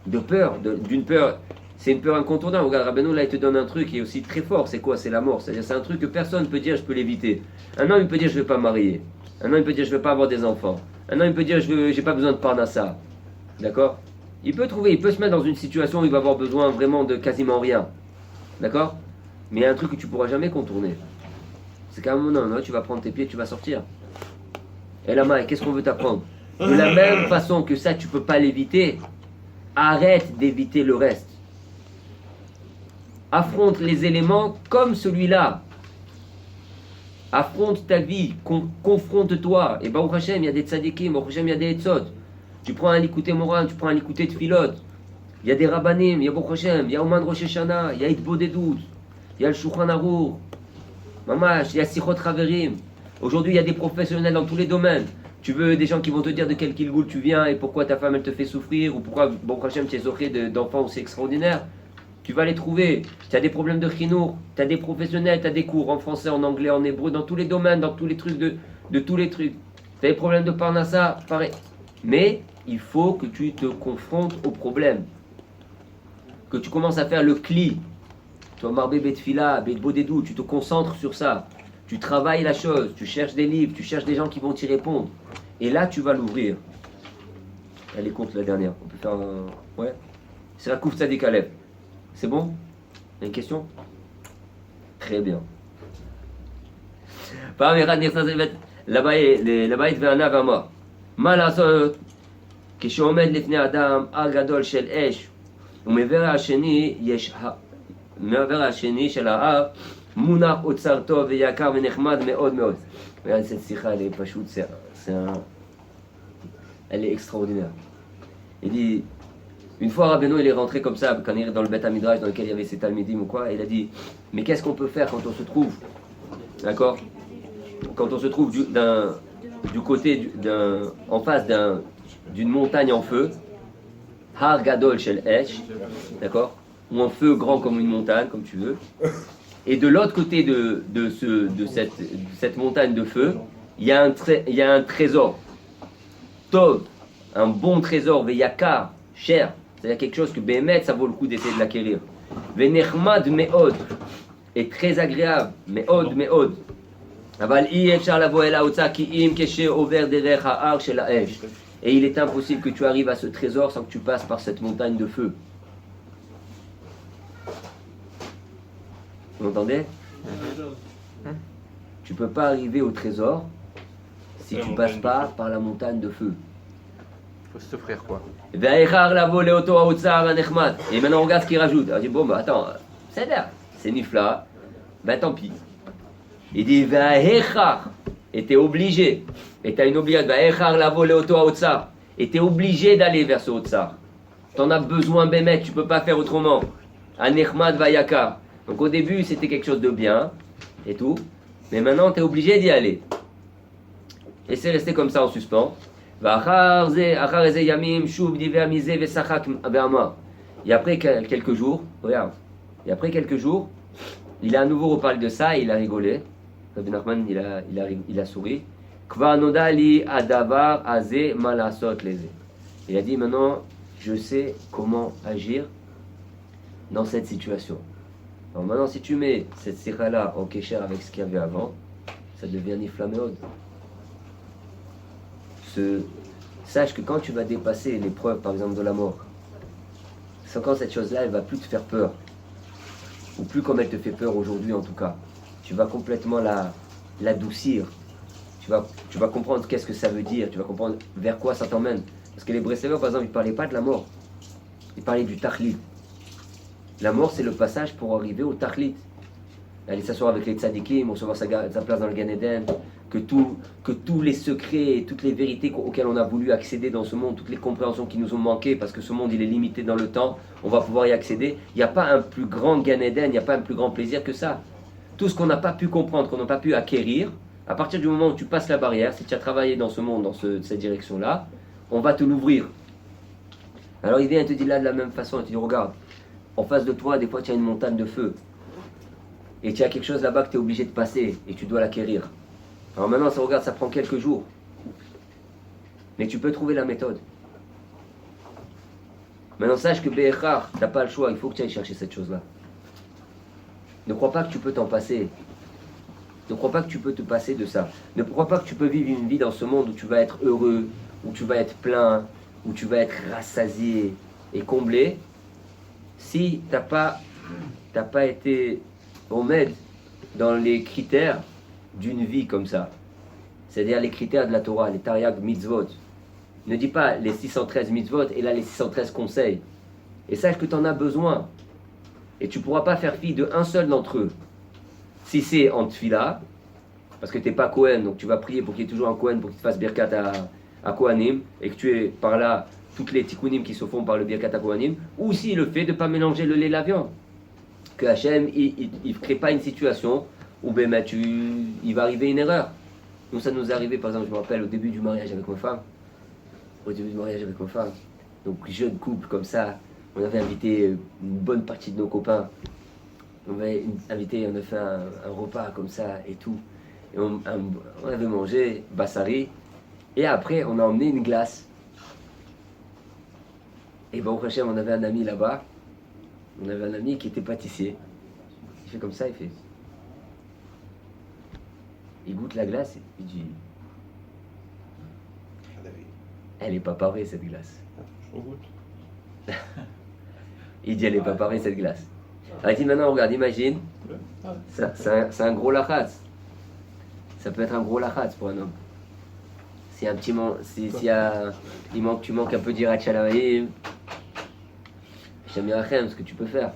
De peur, d'une peur. C'est une peur incontournable. Regarde, Rabbeinu, là, il te donne un truc qui est aussi très fort. C'est quoi? C'est la mort. C'est-à-dire, c'est un truc que personne ne peut dire, je peux l'éviter. Un homme, il peut dire, je ne vais pas me marier. Un homme, il peut dire, je ne vais pas avoir des enfants. Un homme, il peut dire, je n'ai pas besoin de parnassa. D'accord? Il peut se mettre dans une situation où il va avoir besoin vraiment de quasiment rien. D'accord? Mais il y a un truc que tu ne pourras jamais contourner. C'est qu'à un moment donné, tu vas prendre tes pieds, tu vas sortir. Et là, Maï, qu'est-ce qu'on veut t'apprendre? De la même façon que ça, tu ne peux pas l'éviter, arrête d'éviter le reste. Affronte les éléments comme celui-là. Affronte ta vie, confronte-toi. Et Baruch Hashem, il y a des tzadikim, Baruch Hashem, il y a des etzot. Tu prends un likuté moral, tu prends un likuté tfilot. Il y a des rabbanim, il y a Baruch Hashem, il y a Oman Rosh Hashanah, il y a Itbo des doutes, il y a le Shulchan Arour, Mamash, il y a Sichot Chaverim. Aujourd'hui, il y a des professionnels dans tous les domaines. Tu veux des gens qui vont te dire de quel kilgoul tu viens et pourquoi ta femme elle te fait souffrir ou pourquoi Baruch Hashem tu es zoché d'enfants aussi extraordinaires. Tu vas les trouver. Tu as des problèmes de chinour, tu as des professionnels, tu as des cours en français, en anglais, en hébreu, dans tous les domaines, dans tous les trucs de tous les trucs. Tu as des problèmes de parnassa, pareil. Mais il faut que tu te confrontes aux problèmes. Que tu commences à faire le cli. Tu vas marbé betfila, betbodedou, tu te concentres sur ça. Tu travailles la chose, tu cherches des livres, tu cherches des gens qui vont t'y répondre. Et là, tu vas l'ouvrir. Elle est contre la dernière. On peut faire un... Ouais. C'est la Kouf Tzadik Aleph. C'est bon? Il y a une question? Très bien. פעם אחת נכנס לבית וענה ואמר, מה לעשות כשעומד לפני אדם הר גדול של אש ומעבר השני של ההר מונח אוצר טוב ויקר ונחמד מאוד מאוד. Regardez cette sikha, elle est pachoute, elle est extraordinaire. Il dit, une fois Rabbeinu il est rentré comme ça, quand il est dans le Beth Midrash dans lequel il y avait ses Talmidim ou quoi, il a dit, mais qu'est-ce qu'on peut faire quand on se trouve, d'accord, quand on se trouve du côté, en face d'une montagne en feu, Har Gadol Shel Esh, d'accord, ou un feu grand comme une montagne, comme tu veux, et de l'autre côté de cette montagne de feu, il y a un trésor, Tov, un bon trésor, Veyakar, cher, c'est-à-dire quelque chose que Béhémet, ça vaut le coup d'essayer de l'acquérir. Venechmad Meod, est très agréable, Meod, Meod. אבל אי אפשר לבוא אל האוצר כי אם כשעובר דרך ההר של האש. Et il est impossible que tu arrives à ce trésor sans que tu passes par cette montagne de feu. Vous m'entendez? Tu ne peux pas arriver au trésor si tu ne passes pas par la montagne de feu. Il faut s'offrir quoi. Et maintenant on regarde ce qu'il rajoute. Il dit bon bah attends, c'est nifla, ben tant pis. Il dit et t'es obligé, et t'as une obligation, et t'es obligé d'aller vers ce Otsar. T'en as besoin Bémet, tu peux pas faire autrement. Anechmad vayakar. Donc au début c'était quelque chose de bien et tout, mais maintenant t'es obligé d'y aller. Et c'est resté comme ça en suspens. Et après quelques jours, regarde, et après quelques jours, il a à nouveau reparlé de ça et il a rigolé. Rabbi Nachman, il a souri. Il a dit maintenant, je sais comment agir dans cette situation. Alors maintenant, si tu mets cette sikha-là en kécher avec ce qu'il y avait avant, ça devient niflaméod. Sache que quand tu vas dépasser l'épreuve, par exemple, de la mort, c'est quand cette chose-là, elle va plus te faire peur. Ou plus comme elle te fait peur aujourd'hui en tout cas. Tu vas complètement l'adoucir. Tu vas comprendre qu'est-ce que ça veut dire. Tu vas comprendre vers quoi ça t'emmène. Parce que les Breslavers, par exemple, ils ne parlaient pas de la mort. Ils parlaient du Tachlit. La mort, c'est le passage pour arriver au Tachlit. Aller s'asseoir avec les tzadikim, recevoir sa place dans le Gan Eden. Que tous les secrets et toutes les vérités auxquelles on a voulu accéder dans ce monde, toutes les compréhensions qui nous ont manqué, parce que ce monde il est limité dans le temps, on va pouvoir y accéder. Il n'y a pas un plus grand Gan Eden, il n'y a pas un plus grand plaisir que ça. Tout ce qu'on n'a pas pu comprendre, qu'on n'a pas pu acquérir, à partir du moment où tu passes la barrière, si tu as travaillé dans ce monde, dans cette direction-là, on va te l'ouvrir. Alors il vient et te dit là de la même façon, il te dit regarde, en face de toi, des fois tu as une montagne de feu, et tu as quelque chose là-bas que tu es obligé de passer, et tu dois l'acquérir. Alors maintenant, ça regarde, ça prend quelques jours. Mais tu peux trouver la méthode. Maintenant, sache que Béchar, tu n'as pas le choix, il faut que tu ailles chercher cette chose-là. Ne crois pas que tu peux t'en passer. Ne crois pas que tu peux te passer de ça. Ne crois pas que tu peux vivre une vie dans ce monde où tu vas être heureux, où tu vas être plein, où tu vas être rassasié et comblé, si tu n'as pas été omed dans les critères d'une vie comme ça. C'est-à-dire les critères de la Torah, les Tariag mitzvot. Ne dis pas les 613 mitzvot et là les 613 conseils. Et sache que tu en as besoin. Et tu ne pourras pas faire fi d'un seul d'entre eux. Si c'est en tfila, parce que tu n'es pas Kohen, donc tu vas prier pour qu'il y ait toujours un Kohen pour qu'il te fasse birkat à Kohanim, et que tu es par là toutes les tikkunim qui se font par le birkat à Kohanim, ou aussi le fait de ne pas mélanger le lait et la viande. Que Hachem, il ne crée pas une situation où ben, il va arriver une erreur. Nous, ça nous est arrivé, par exemple, je me rappelle, au début du mariage avec ma femme. Donc, jeune couple comme ça, on avait invité une bonne partie de nos copains. On avait invité, on a fait un repas comme ça et tout. Et on avait mangé bassari. Et après, on a emmené une glace. Et bon, au Hachem, on avait un ami là-bas. On avait un ami qui était pâtissier. Il fait comme ça, il fait. Il goûte la glace et il dit. Elle est pas parée cette glace. Je regoute. Il dit elle est pas parée cette glace. Alors il dit maintenant regarde, imagine, c'est un gros lachatz. Ça peut être un gros lachatz pour un homme. Si un petit tu manques un peu d'Irat Shalayim, Shem Yerachem, ce que tu peux faire,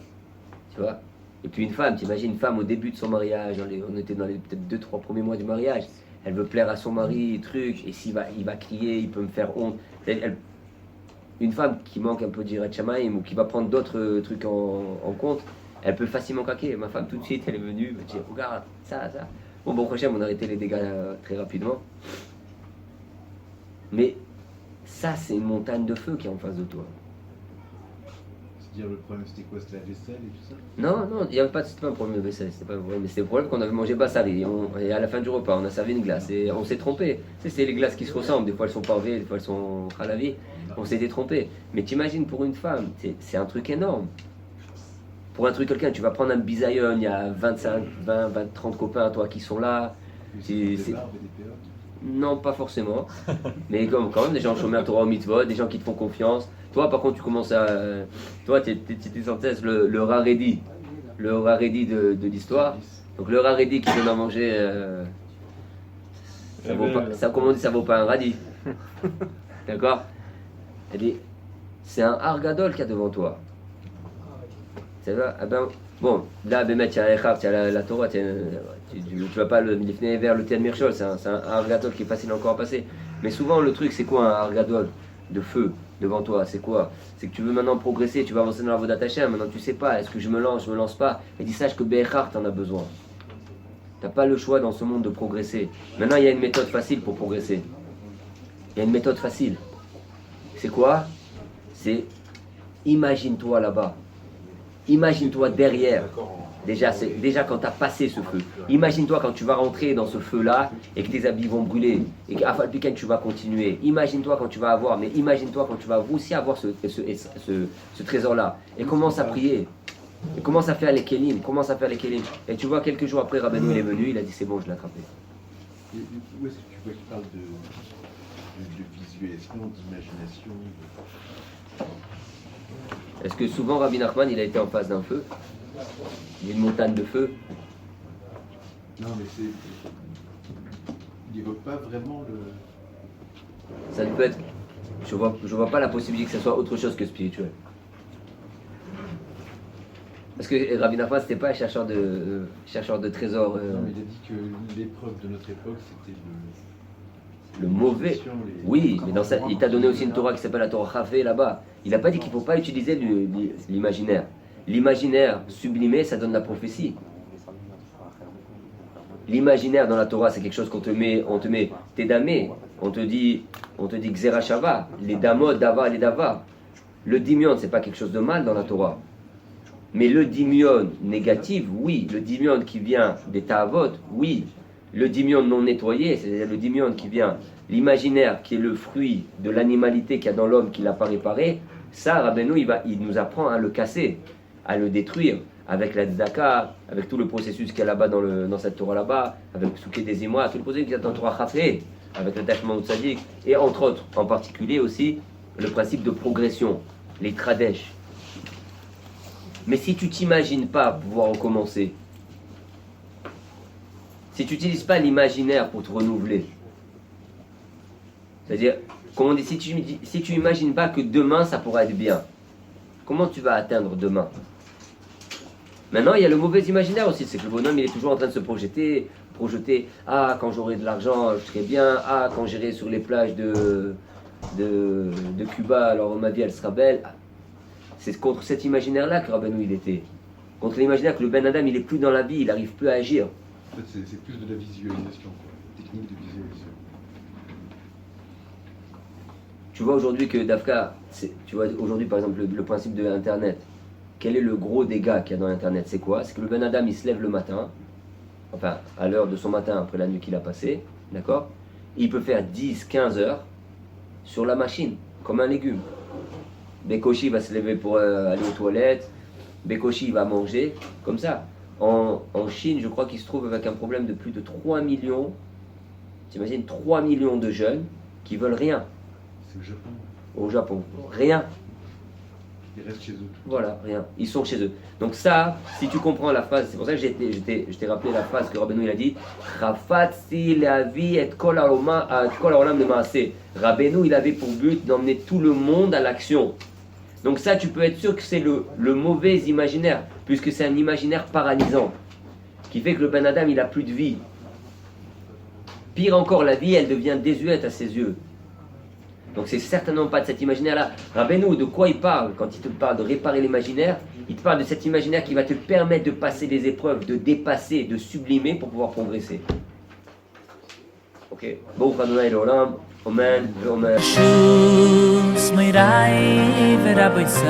tu vois. Et puis une femme, t'imagines une femme au début de son mariage, on était dans les peut-être 2-3 premiers mois du mariage. Elle veut plaire à son mari, truc, et il va crier, il peut me faire honte. Une femme qui manque un peu d'Irat Shamayim ou qui va prendre d'autres trucs en compte, elle peut facilement craquer. Ma femme, tout de suite, elle est venue, elle me dit regarde, ça. Bon, prochain, on a arrêté les dégâts très rapidement. Mais ça, c'est une montagne de feu qui est en face de toi. C'est-à-dire, le problème, c'était quoi? C'était la vaisselle et tout ça? Non, il n'y avait pas, c'était pas un problème de vaisselle, c'était pas un problème, mais c'était le problème qu'on avait mangé bassari, et à la fin du repas, on a servi une glace, et on s'est trompé. Tu sais, c'est les glaces qui se ressemblent, des fois elles sont parvées, des fois elles sont khalavi, on s'était trompé. Mais t'imagines pour une femme, c'est un truc énorme. Pour un truc, quelqu'un, tu vas prendre un bisayon, il y a 25, 20, 30 copains, toi, qui sont là. Des barbes et des péotes. Non, pas forcément. Mais quand même, des gens chômeurs, Torah au mitzvot, des gens qui te font confiance. Toi, par contre, tu commences à. Toi, tu es en thèse le raredi. Le raredi de l'histoire. Donc, le raredi qui donne à manger. Ça vaut pas, ça, comme on dit, ça vaut pas un radis. D'accord? Elle dit c'est un argadol qu'il y a devant toi. Ça va? Ah ben, bon, là, Bémet, il y a Echar, il y a la Torah, tu vas pas le finir vers le Tien Mirchol, c'est un argadol qui est facile encore à passer. Mais souvent, le truc, c'est quoi un argadol de feu devant toi? C'est quoi? C'est que tu veux maintenant progresser, tu vas avancer dans la voie d'attacher, maintenant tu sais pas, est-ce que je me lance pas? Et dis, sache que Béchar, tu en as besoin. Tu n'as pas le choix dans ce monde de progresser. Maintenant, il y a une méthode facile pour progresser. Il y a une méthode facile. C'est quoi? C'est imagine-toi là-bas. Imagine-toi derrière. Déjà quand tu as passé ce feu. Imagine-toi quand tu vas rentrer dans ce feu-là et que tes habits vont brûler et qu'à Falpiken tu vas continuer. Imagine-toi quand tu vas avoir, mais imagine-toi quand tu vas aussi avoir ce trésor-là. Et commence à prier. Et commence à faire les kélim. Et tu vois, quelques jours après, Rabbeinu il est venu, il a dit c'est bon, je l'ai attrapé. Et où est-ce que tu vois qu'il parle de visualisation, d'imagination Est-ce que souvent Rabbi Nachman il a été en face d'un feu, d'une montagne de feu? Non, mais c'est. Il n'évoque pas vraiment le. Ça ne peut être. Je vois pas la possibilité que ça soit autre chose que spirituel. Parce que Rabbi Nachman c'était pas un chercheur de trésors. Non, mais il a dit que l'épreuve de notre époque c'était Le mauvais. Oui, mais il t'a donné aussi une Torah qui s'appelle la Torah Chafé là-bas. Il n'a pas dit qu'il ne faut pas utiliser l'imaginaire. L'imaginaire sublimé, ça donne la prophétie. L'imaginaire dans la Torah, c'est quelque chose on te met Tédamé, on te dit Xera Shava, les Damot, Dava, les Dava. Le dimion, c'est pas quelque chose de mal dans la Torah. Mais le dimion négatif, oui. Le dimion qui vient des Ta'avot, oui. le dimion non nettoyé, c'est-à-dire le dimion qui vient, l'imaginaire qui est le fruit de l'animalité qu'il y a dans l'homme qui l'a pas réparé, ça, Rabbeinu, il nous apprend à le casser, à le détruire, avec la tzedaka, avec tout le processus qu'il y a là-bas dans cette Torah là-bas, avec le souké des émois, tout le processus qu'il y a dans la Torah Chafé, avec l'attachement au tzaddik, et entre autres, en particulier aussi, le principe de progression, les tradesh. Mais si tu t'imagines pas pouvoir recommencer, si tu n'utilises pas l'imaginaire pour te renouveler, c'est-à-dire, comme on dit, si tu imagines pas que demain ça pourra être bien, comment tu vas atteindre demain? Maintenant, il y a le mauvais imaginaire aussi, c'est que le bonhomme il est toujours en train de se projeter, ah, quand j'aurai de l'argent, je serai bien, ah, quand j'irai sur les plages de Cuba, alors ma vie elle sera belle. C'est contre cet imaginaire-là que Rabbeinu il était. Contre l'imaginaire que le Ben Adam il est plus dans la vie, il n'arrive plus à agir. En fait, c'est plus de la visualisation, quoi. Technique de visualisation. Tu vois aujourd'hui que Dafka, tu vois aujourd'hui par exemple le principe de Internet. Quel est le gros dégât qu'il y a dans Internet? C'est quoi? C'est que le Ben Adam il se lève le matin, enfin à l'heure de son matin après la nuit qu'il a passée, d'accord? Il peut faire 10-15 heures sur la machine, comme un légume. Bekoshi va se lever pour aller aux toilettes, Bekoshi va manger, comme ça. En Chine, je crois qu'il se trouve avec un problème de plus de 3 millions, t'imagines 3 millions de jeunes qui veulent rien. C'est au Japon. Au Japon, rien. Ils restent chez eux. Voilà, rien. Ils sont chez eux. Donc ça, si tu comprends la phrase, c'est pour ça que je t'ai rappelé la phrase que Rabbeinu il a dit Chafatzi lavi et kol haolam lemaaseh. Rabbeinu il avait pour but d'emmener tout le monde à l'action. Donc ça, tu peux être sûr que c'est le mauvais imaginaire, puisque c'est un imaginaire paralysant, qui fait que le Ben Adam il a plus de vie. Pire encore, la vie elle devient désuète à ses yeux. Donc c'est certainement pas de cet imaginaire-là. Rabbeinu, de quoi il parle quand il te parle de réparer l'imaginaire? Il te parle de cet imaginaire qui va te permettre de passer des épreuves, de dépasser, de sublimer pour pouvoir progresser. Ok. Baruch Adonai Leolam. Amen. Amen. Shus mirai veraboisai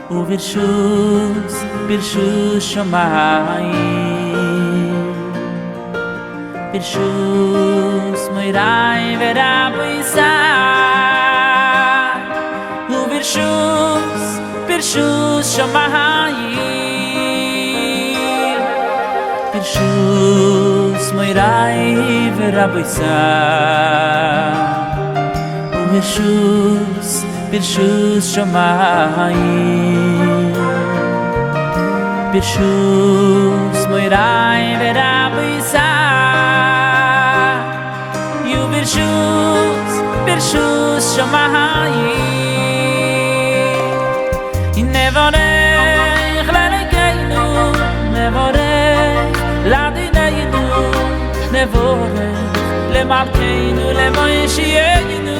Uvirshus birshus shamayim Birshus mirai veraboisai Birshus shamayim Birshus mirai veraboisai Birshus shamayim Birshus mirai veraboisai Birshus shamayim Nevorech lelekeinu Nevorech ladinayinu Nevorech lemalkeinu lemoyeshienu